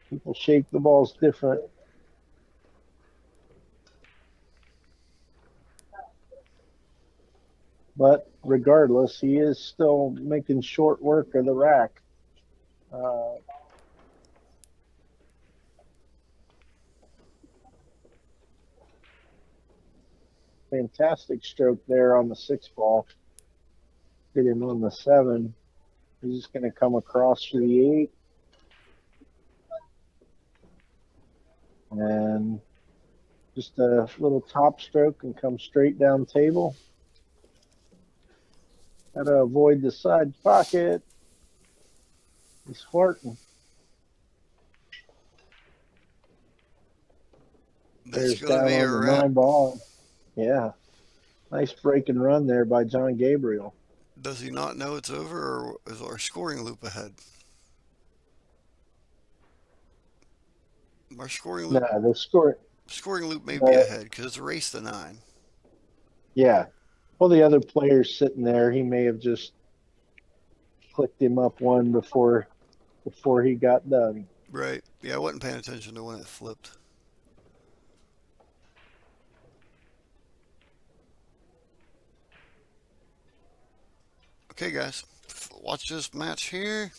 People shape the balls different. But regardless, he is still making short work of the rack. Fantastic stroke there on the 6 ball. Get him on the 7. He's just going to come across to the 8. And just a little top stroke and come straight down table. Got to avoid the side pocket. He's farting. There's down on the 9 ball. Yeah. Nice break and run there by John Gabriel. Does he not know it's over, or is our scoring loop ahead? Our scoring No, loop the score. scoring loop may be Uh, ahead because it's a race to 9. yeah. Well, the other player's sitting there. He may have just clicked him up one before he got done. Right. Yeah, I wasn't paying attention to when it flipped. Okay, guys, watch this match here.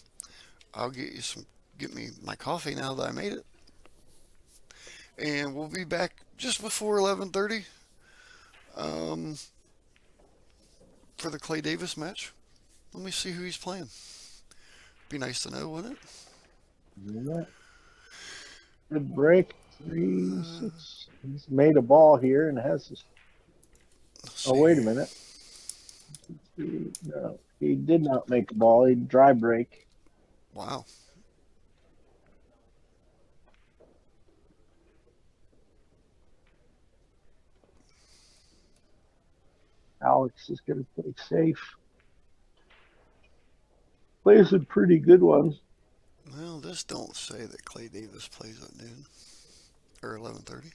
I'll get me my coffee now that I made it, and we'll be back just before 11:30 um, for the Clay Davis match. Let me see who he's playing. Be nice to know, wouldn't it? Yeah. Good break. Three, Uh, six. He's made a ball here and has this. let's Oh, see wait a here. minute. No, he did not make a ball. He dry break. Wow. Alex is going to play safe. Plays a pretty good one. Well, this don't say that Clay Davis plays at noon or 11:30.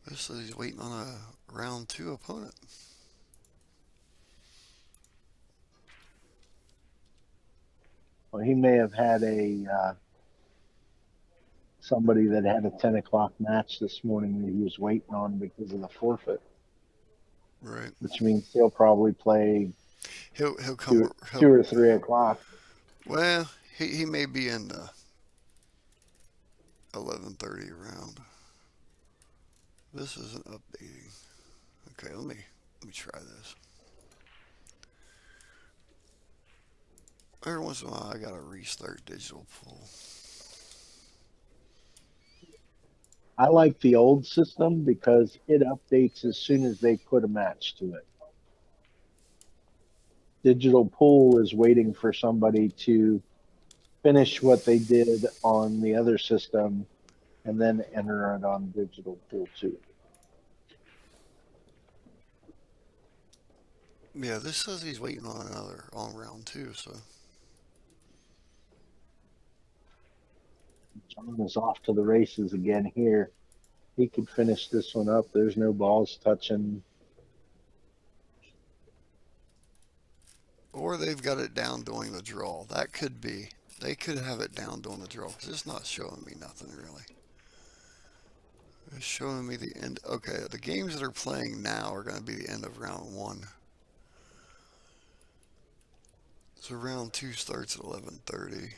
This says he's waiting on a round 2 opponent. Well, he may have had somebody that had a 10 o'clock match this morning that he was waiting on because of the forfeit, Right. which means he'll probably play He'll two, come. 2 or 3 o'clock. Well, he may be in the 11:30 round. This isn't updating. Okay, let me try this. Every once in a while, I gotta restart digital pool. I like the old system because it updates as soon as they put a match to it. Digital pool is waiting for somebody to finish what they did on the other system and then enter it on digital pool too. Yeah, this says he's waiting on another on round 2. So John is off to the races again here. He could finish this one up. There's no balls touching. or they've got it down doing the draw. That could be. They could have it down doing the draw because it's not showing me nothing really. It's showing me the end. Okay, the games that are playing now are going to be the end of round 1. So round 2 starts at 11:30.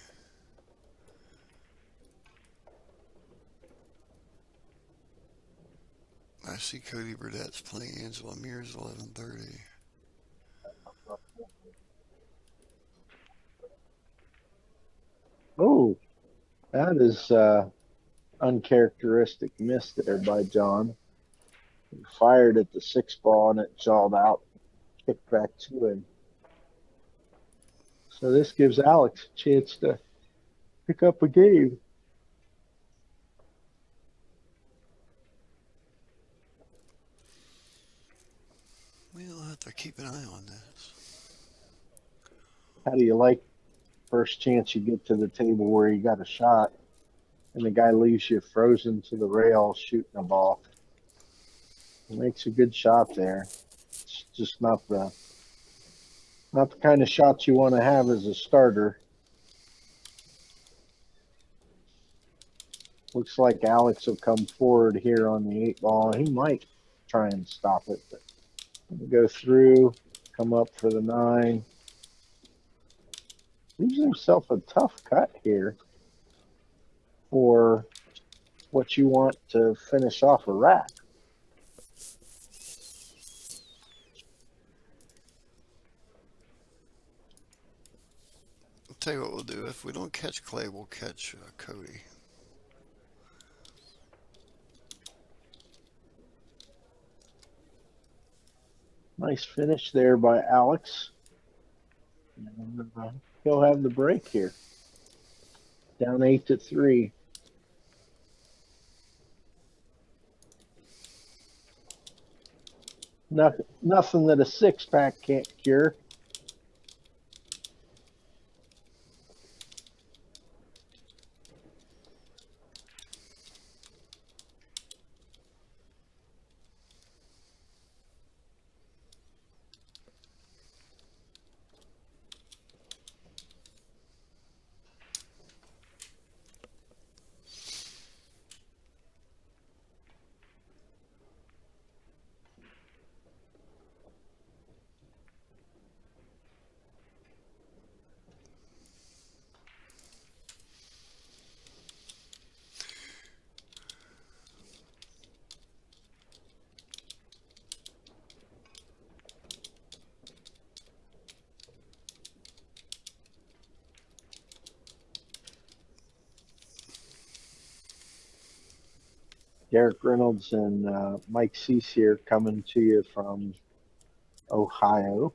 I see Cody Burdett's playing Angela Mears at 11:30. Oh, that is uncharacteristic miss there by John. He fired at the 6 ball and it jawed out, kicked back to him. So this gives Alex a chance to pick up a game. We'll have to keep an eye on this. How do you like first chance you get to the table where you got a shot and the guy leaves you frozen to the rail shooting a ball? He makes a good shot there. It's just not the kind of shot you want to have as a starter. Looks like Alex will come forward here on the 8 ball. He might try and stop it, but go through, come up for the 9. Leaves himself a tough cut here for what you want to finish off a rack. I'll tell you what we'll do. If we don't catch Clay, we'll catch Cody. Nice finish there by Alex. And, he'll have the break here. Down 8-3. Nothing that a 6-pack can't cure. Derek Reynolds and Mike Cease here coming to you from Ohio,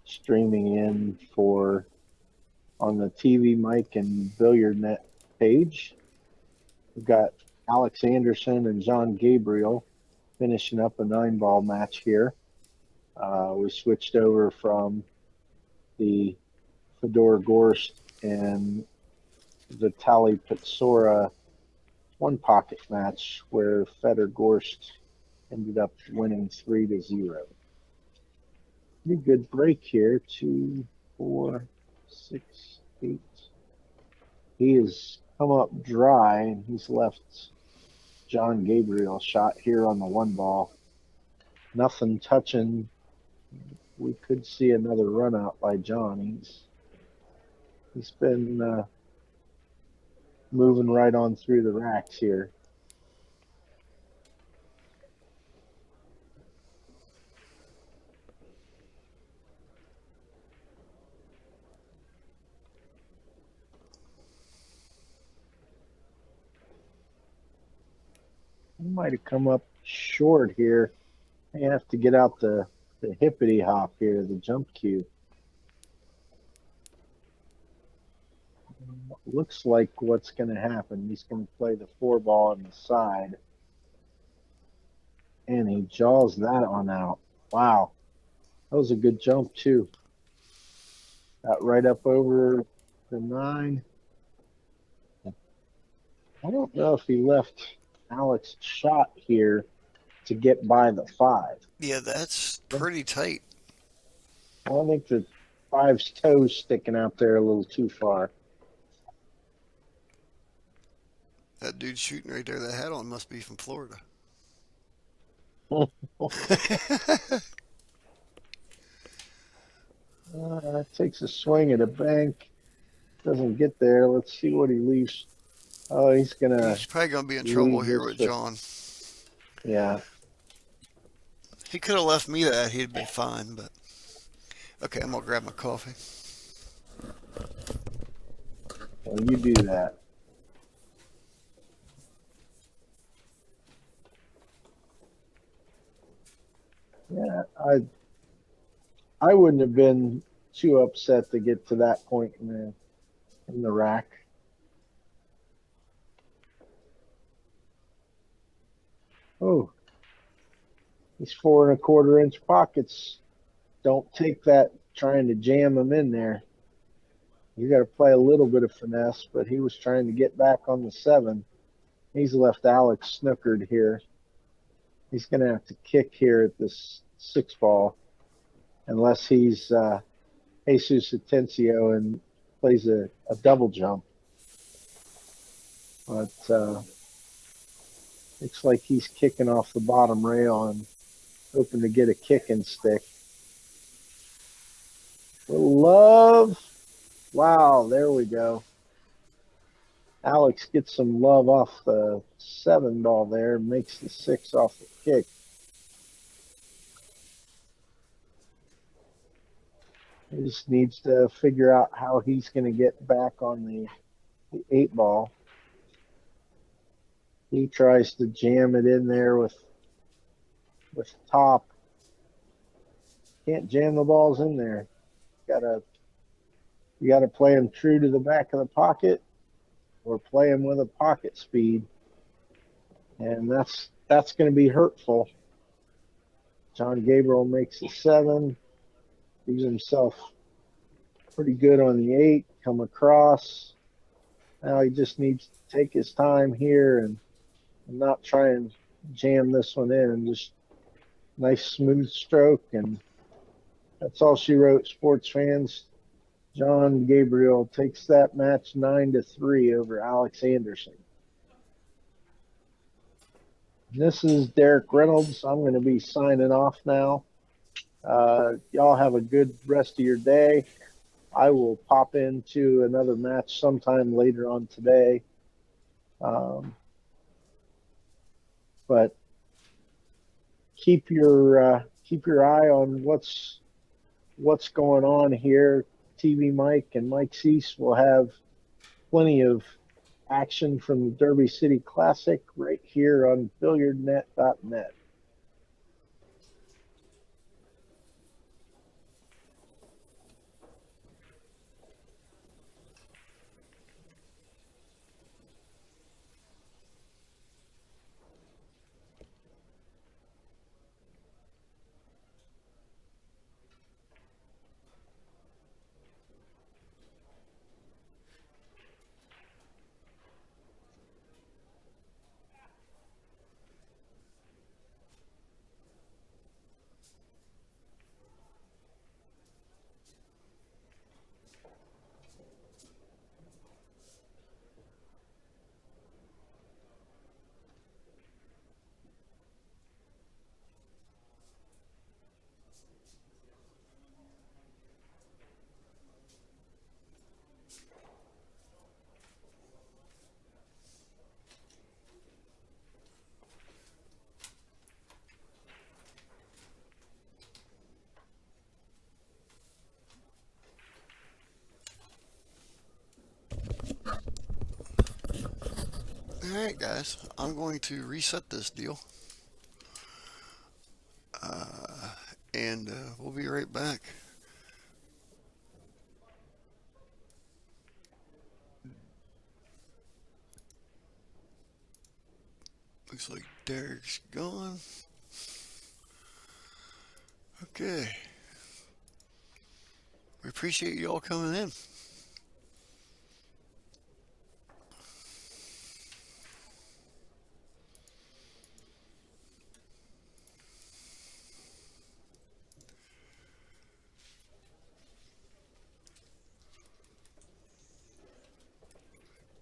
streaming in for on the TvMike and Billiardnet page. We've got Alex Anderson and John Gabriel finishing up a 9-ball match here. We switched over from the Fedor Gorst and Vitaliy Patsura one pocket match where Fedor Gorst ended up winning 3-0. Pretty good break here. 2, 4, 6, 8. He has come up dry and he's left John Gabriel shot here on the 1-ball. Nothing touching. We could see another run out by John. He's been moving right on through the racks here. He might have come up short here. I have to get out the hippity hop here, the jump cue. Looks like what's going to happen. He's going to play the 4-ball on the side. And he jaws that on out. Wow. That was a good jump, too. Got right up over the 9. I don't know if he left Alex shot here to get by the 5. Yeah, that's pretty tight. I think the 5's toes sticking out there a little too far. That dude shooting right there, that hat on must be from Florida. Takes a swing at a bank. Doesn't get there. Let's see what he leaves. Oh, he's probably gonna be in trouble here with John. Yeah. He could have left me that. He'd be fine, but okay, I'm gonna grab my coffee. Well, you do that. Yeah, I wouldn't have been too upset to get to that point in the rack. Oh, these 4 1/4-inch pockets. Don't take that trying to jam them in there. You got to play a little bit of finesse, but he was trying to get back on the 7. He's left Alex snookered here. He's going to have to kick here at this 6-ball, unless he's Jesus Atencio and plays a double jump. But looks like he's kicking off the bottom rail and hoping to get a kicking stick. Love. Wow, there we go. Alex gets some love off the 7-ball there, makes the 6 off the kick. He just needs to figure out how he's going to get back on the 8-ball. He tries to jam it in there with top. Can't jam the balls in there. You gotta play them true to the back of the pocket, or play them with a pocket speed, and that's going to be hurtful. John Gabriel makes the 7, leaves himself pretty good on the 8, come across. Now he just needs to take his time here and not try and jam this one in. Just nice smooth stroke, and that's all she wrote, sports fans. John Gabriel takes that match 9-3 over Alex Anderson. This is Derek Reynolds. I'm going to be signing off now. Y'all have a good rest of your day. I will pop into another match sometime later on today. But keep your eye on what's going on here. TvMike and Mike Cease will have plenty of action from the Derby City Classic right here on Billiardnet.net. Alright guys, I'm going to reset this deal. And we'll be right back. Looks like Derek's gone. Okay. We appreciate you all coming in.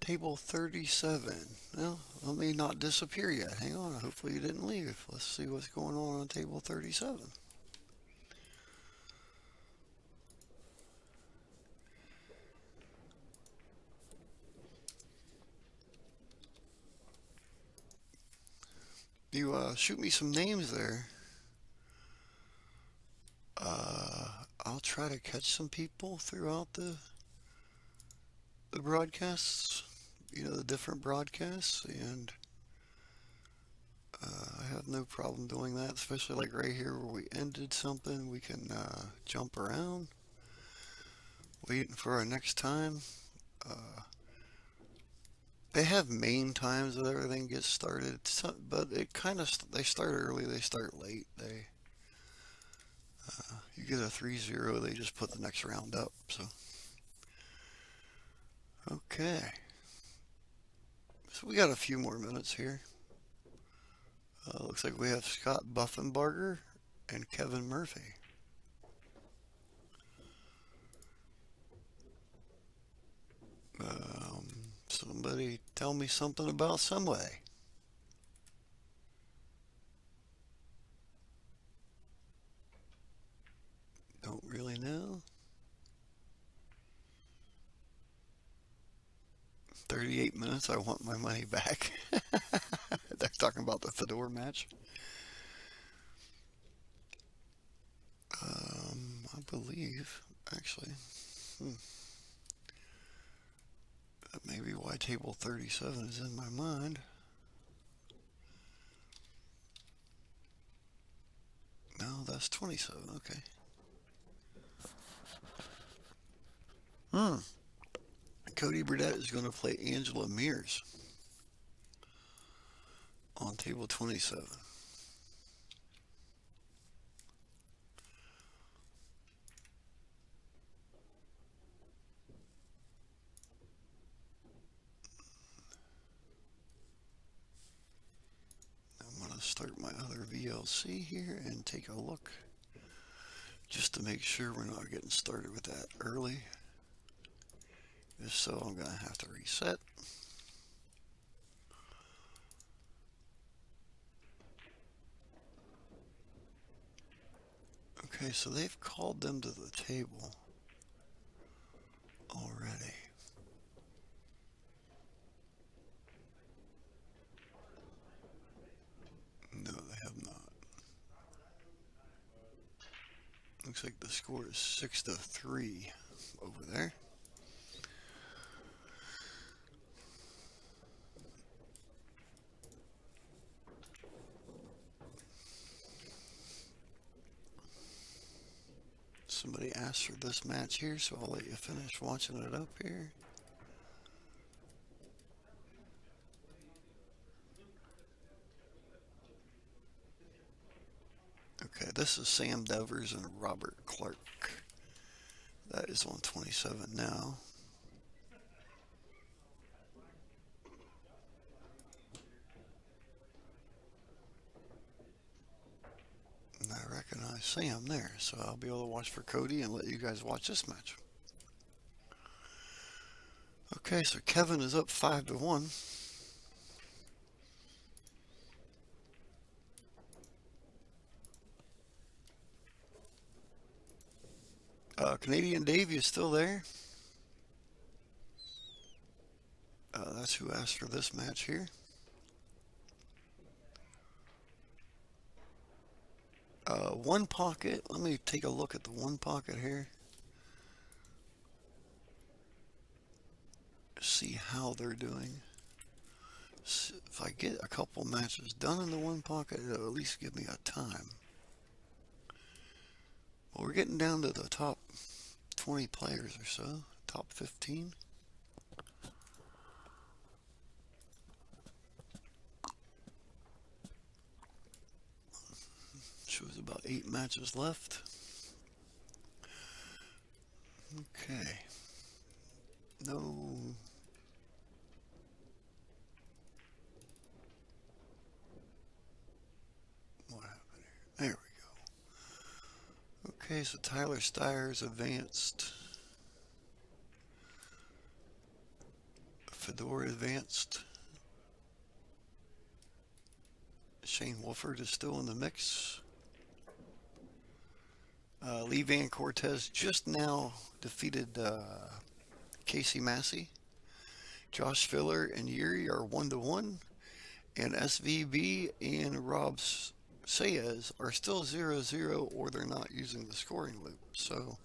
Table 37. Well, let me not disappear yet. Hang on. Hopefully you didn't leave. Let's see what's going on table 37. You shoot me some names there. I'll try to catch some people throughout the broadcasts. You know, the different broadcasts, and I have no problem doing that, especially like right here where we ended something. We can jump around, waiting for our next time. Uh, they have main times that everything gets started, but it kind of they start early, they start late. You get a 3-0, they just put the next round up. So okay, so we got a few more minutes here. Looks like we have Scott Buffenbarger and Kevin Murphy. Somebody tell me something about Sunway. Don't really know. 38 minutes, I want my money back. They're talking about the Fedor match. I believe, actually, that may be why table 37 is in my mind. No, that's 27, okay. Cody Burdett is going to play Angela Mears on table 27. I'm going to start my other VLC here and take a look just to make sure we're not getting started with that early. If so, I'm going to have to reset. Okay, so they've called them to the table already. No, they have not. Looks like the score is 6-3 over there. Somebody asked for this match here, so I'll let you finish watching it up here. Okay, this is Sam Devers and Robert Clark. That is on 27 now. And I recognize Sam there, so I'll be able to watch for Cody and let you guys watch this match. Okay, so Kevin is up 5-1. Canadian Davey is still there. That's who asked for this match here. One pocket. Let me take a look at the one pocket here. See how they're doing. If I get a couple matches done in the one pocket, it'll at least give me a time. Well, we're getting down to the top 20 players or so. Top 15. Shows about 8 matches left. Okay. No. What happened here? There we go. Okay, so Tyler Steyer's advanced. Fedor advanced. Shane Wolford is still in the mix. Lee Van Cortez just now defeated Casey Massey. Josh Filler and Yuri are 1-1. And SVB and Rob Saez are still 0-0, or they're not using the scoring loop. So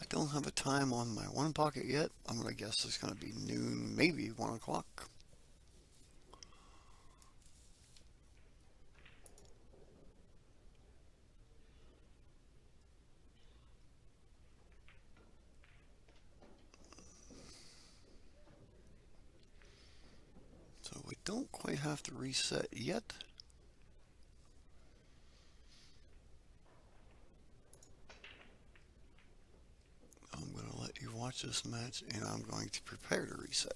I don't have a time on my one pocket yet. I'm going to guess it's going to be noon, maybe 1 o'clock. So we don't quite have to reset yet. I'm going to let you watch this match, and I'm going to prepare to reset.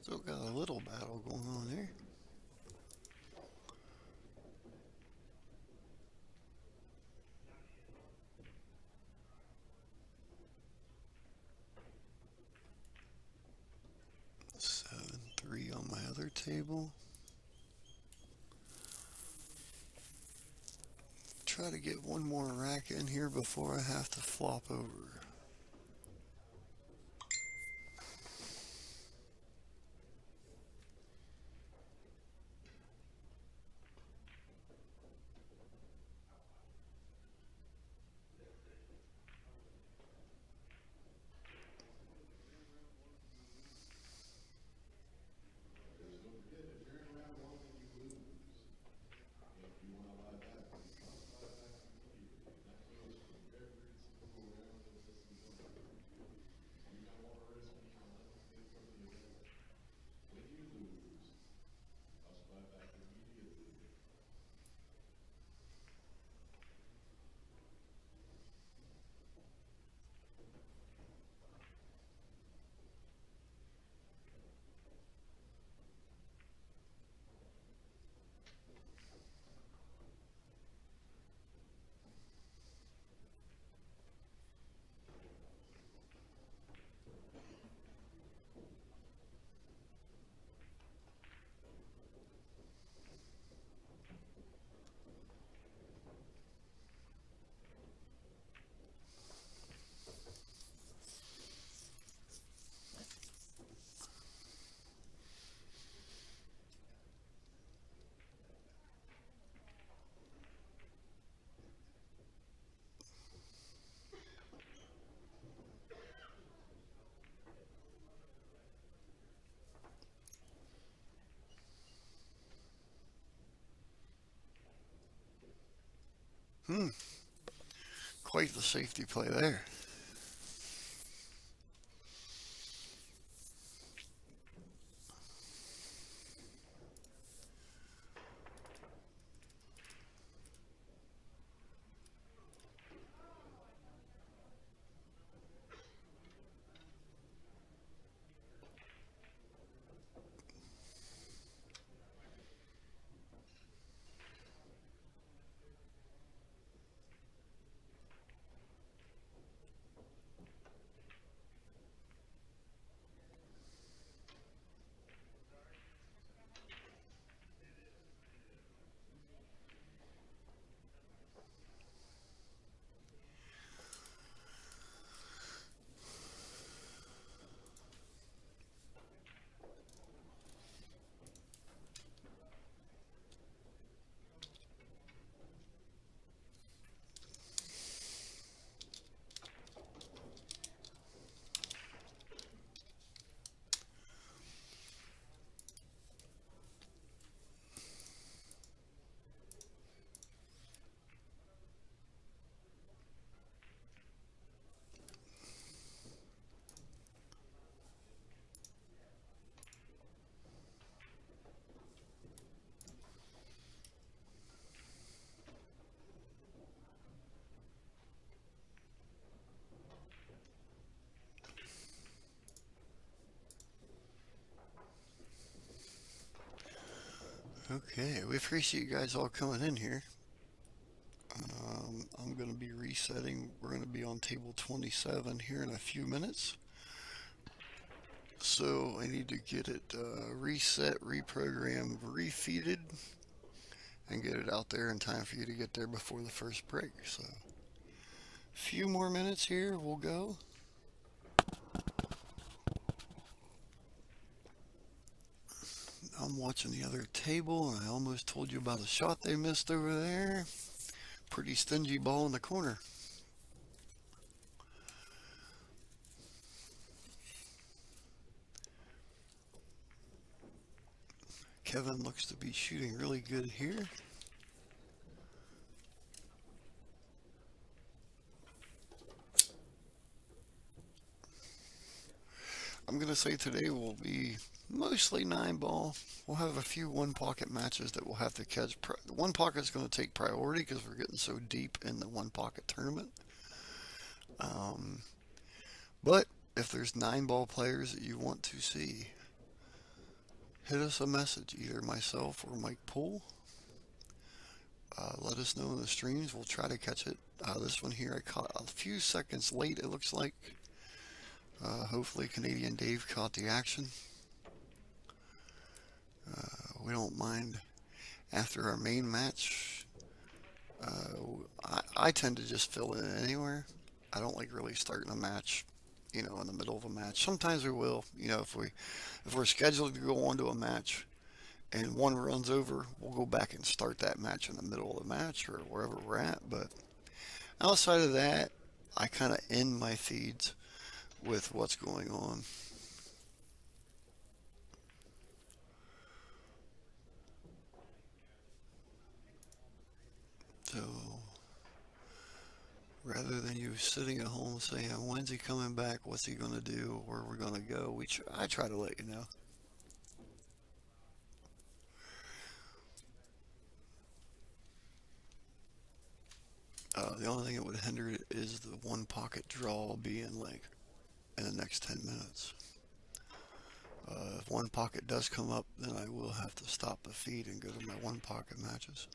Still got a little battle going on there. Seven, three on my other table. Try to get one more rack in here before I have to flop over. Quite the safety play there. Okay, we appreciate you guys all coming in here. I'm going to be resetting. We're going to be on table 27 here in a few minutes. So I need to get it reset, reprogrammed, refeeded, and get it out there in time for you to get there before the first break. So a few more minutes here, we'll go. I'm watching the other table, and I almost told you about a shot they missed over there. Pretty stingy ball in the corner. Kevin looks to be shooting really good here. I'm going to say today will be mostly 9-ball. We'll have a few one-pocket matches that we'll have to catch. The one pocket is going to take priority because we're getting so deep in the one-pocket tournament. But if there's 9-ball players that you want to see, hit us a message, either myself or Mike Poole. Let us know in the streams. We'll try to catch it. This one here I caught a few seconds late, it looks like. Hopefully Canadian Dave caught the action. We don't mind after our main match. I tend to just fill in anywhere. I don't like really starting a match, in the middle of a match. Sometimes we will, if we're scheduled to go on to a match and one runs over, we'll go back and start that match in the middle of the match or wherever we're at. But outside of that, I kind of end my feeds with what's going on. So rather than you sitting at home saying, when's he coming back? What's he going to do? Where we're going to go? I try to let you know. The only thing that would hinder it is the one pocket draw being like in the next 10 minutes. If one pocket does come up, then I will have to stop the feed and go to my one pocket matches.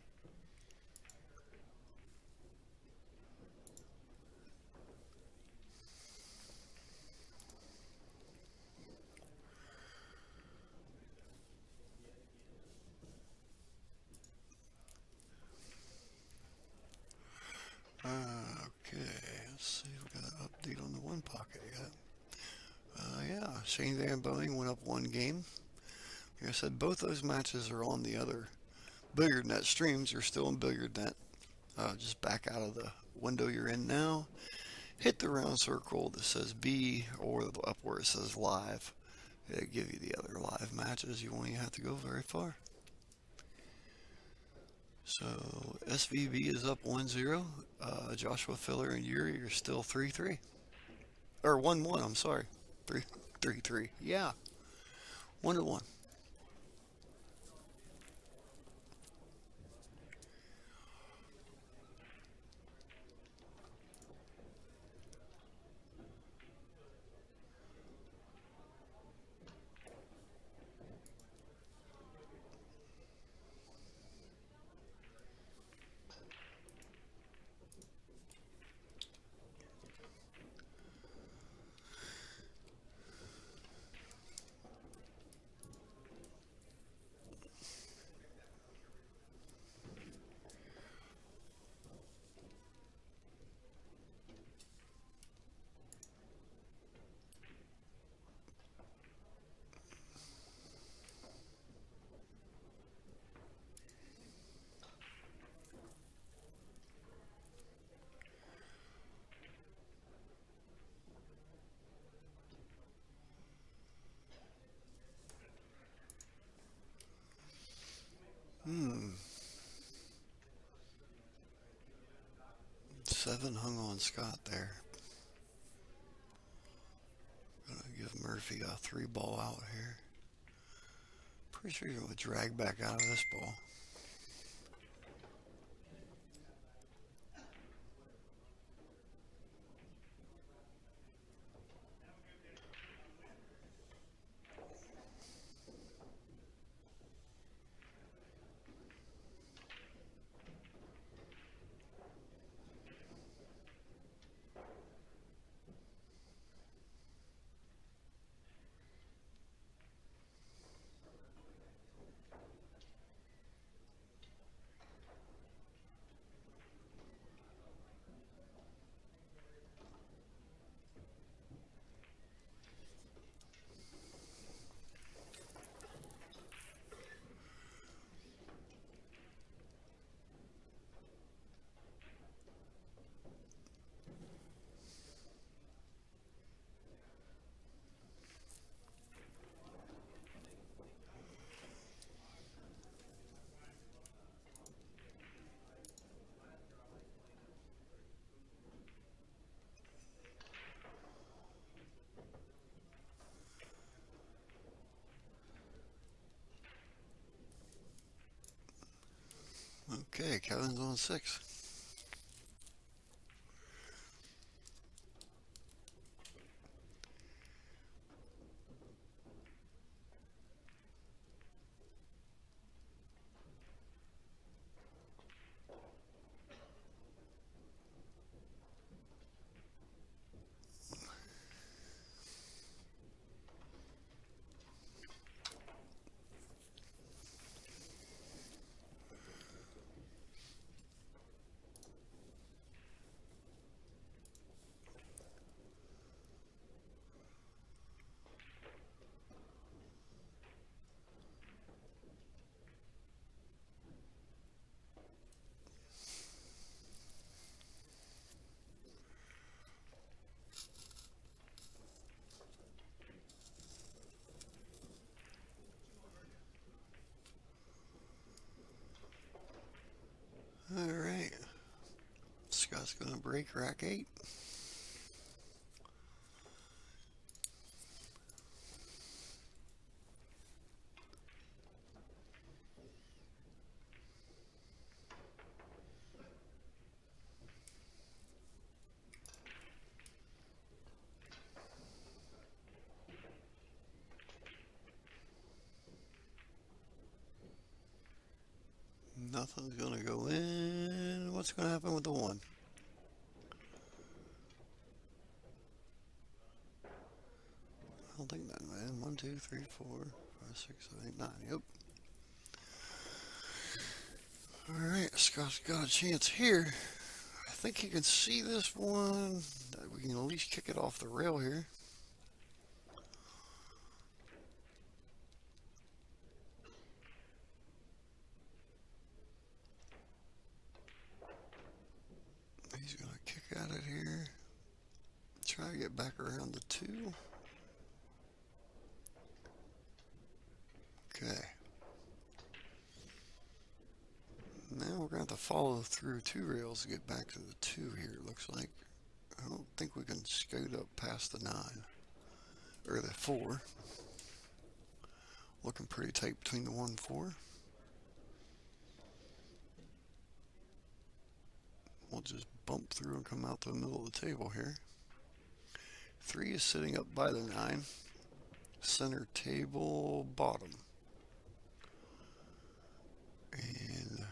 Okay, let's see if we got an update on the one pocket yet. Yeah, Shane Van Boening went up one game. Like I said, both those matches are on the other Billiardnet streams. You're still in Billiardnet. Just back out of the window you're in now. Hit the round circle that says B, or up where it says live. It'll give you the other live matches. You won't even have to go very far. So SVB is up 1-0. Joshua Filler and Yuri are still 3-3. Or 1-1, I'm sorry. 3-3. Yeah. 1-1. Hmm. 7 hung on Scott there. Gonna give Murphy a 3-ball out here. Pretty sure you're gonna drag back out of this ball. Okay, Kevin's on 6. That's going to break rack 8. Nothing's going to go in. What's going to happen with the 1? I don't think that, man. 1, 2, 3, 4, 5, 6, 7, 8, 9. Yep. Alright, Scott's got a chance here. I think he can see this one. We can at least kick it off the rail here. He's going to kick at it here. Try to get back around the 2. Okay. Now we're going to have to follow through 2 rails to get back to the 2 here, it looks like. I don't think we can scoot up past the 9. Or the 4. Looking pretty tight between the 1 and 4. We'll just bump through and come out to the middle of the table here. 3 is sitting up by the 9. Center table, bottom. And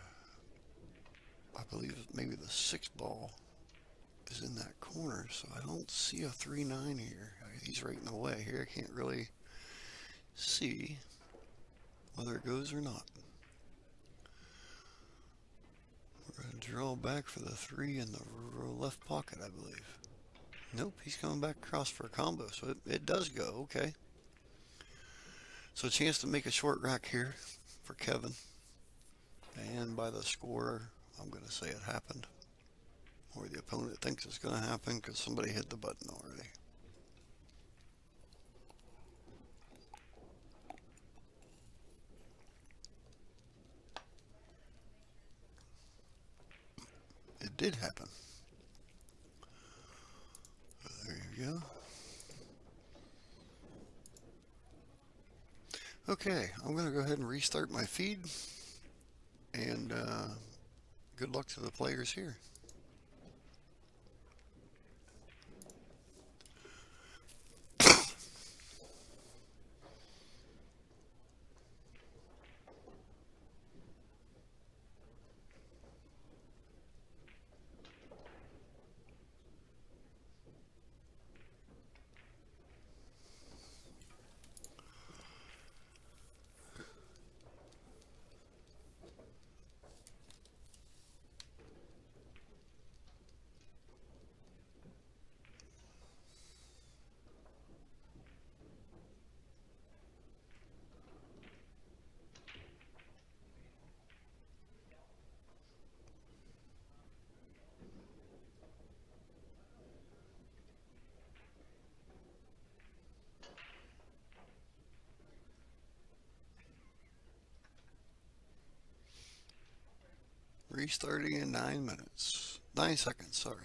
I believe maybe the 6 ball is in that corner, so I don't see a 3-9 here. He's right in the way here. I can't really see whether it goes or not. We're going to draw back for the 3 in the left pocket, I believe. Nope, he's coming back across for a combo, so it does go. Okay. So a chance to make a short rack here for Kevin. And by the score, I'm going to say it happened. Or the opponent thinks it's going to happen because somebody hit the button already. It did happen. There you go. Okay, I'm going to go ahead and restart my feed. And good luck to the players here. Restarting in 9 minutes. 9 seconds, sorry.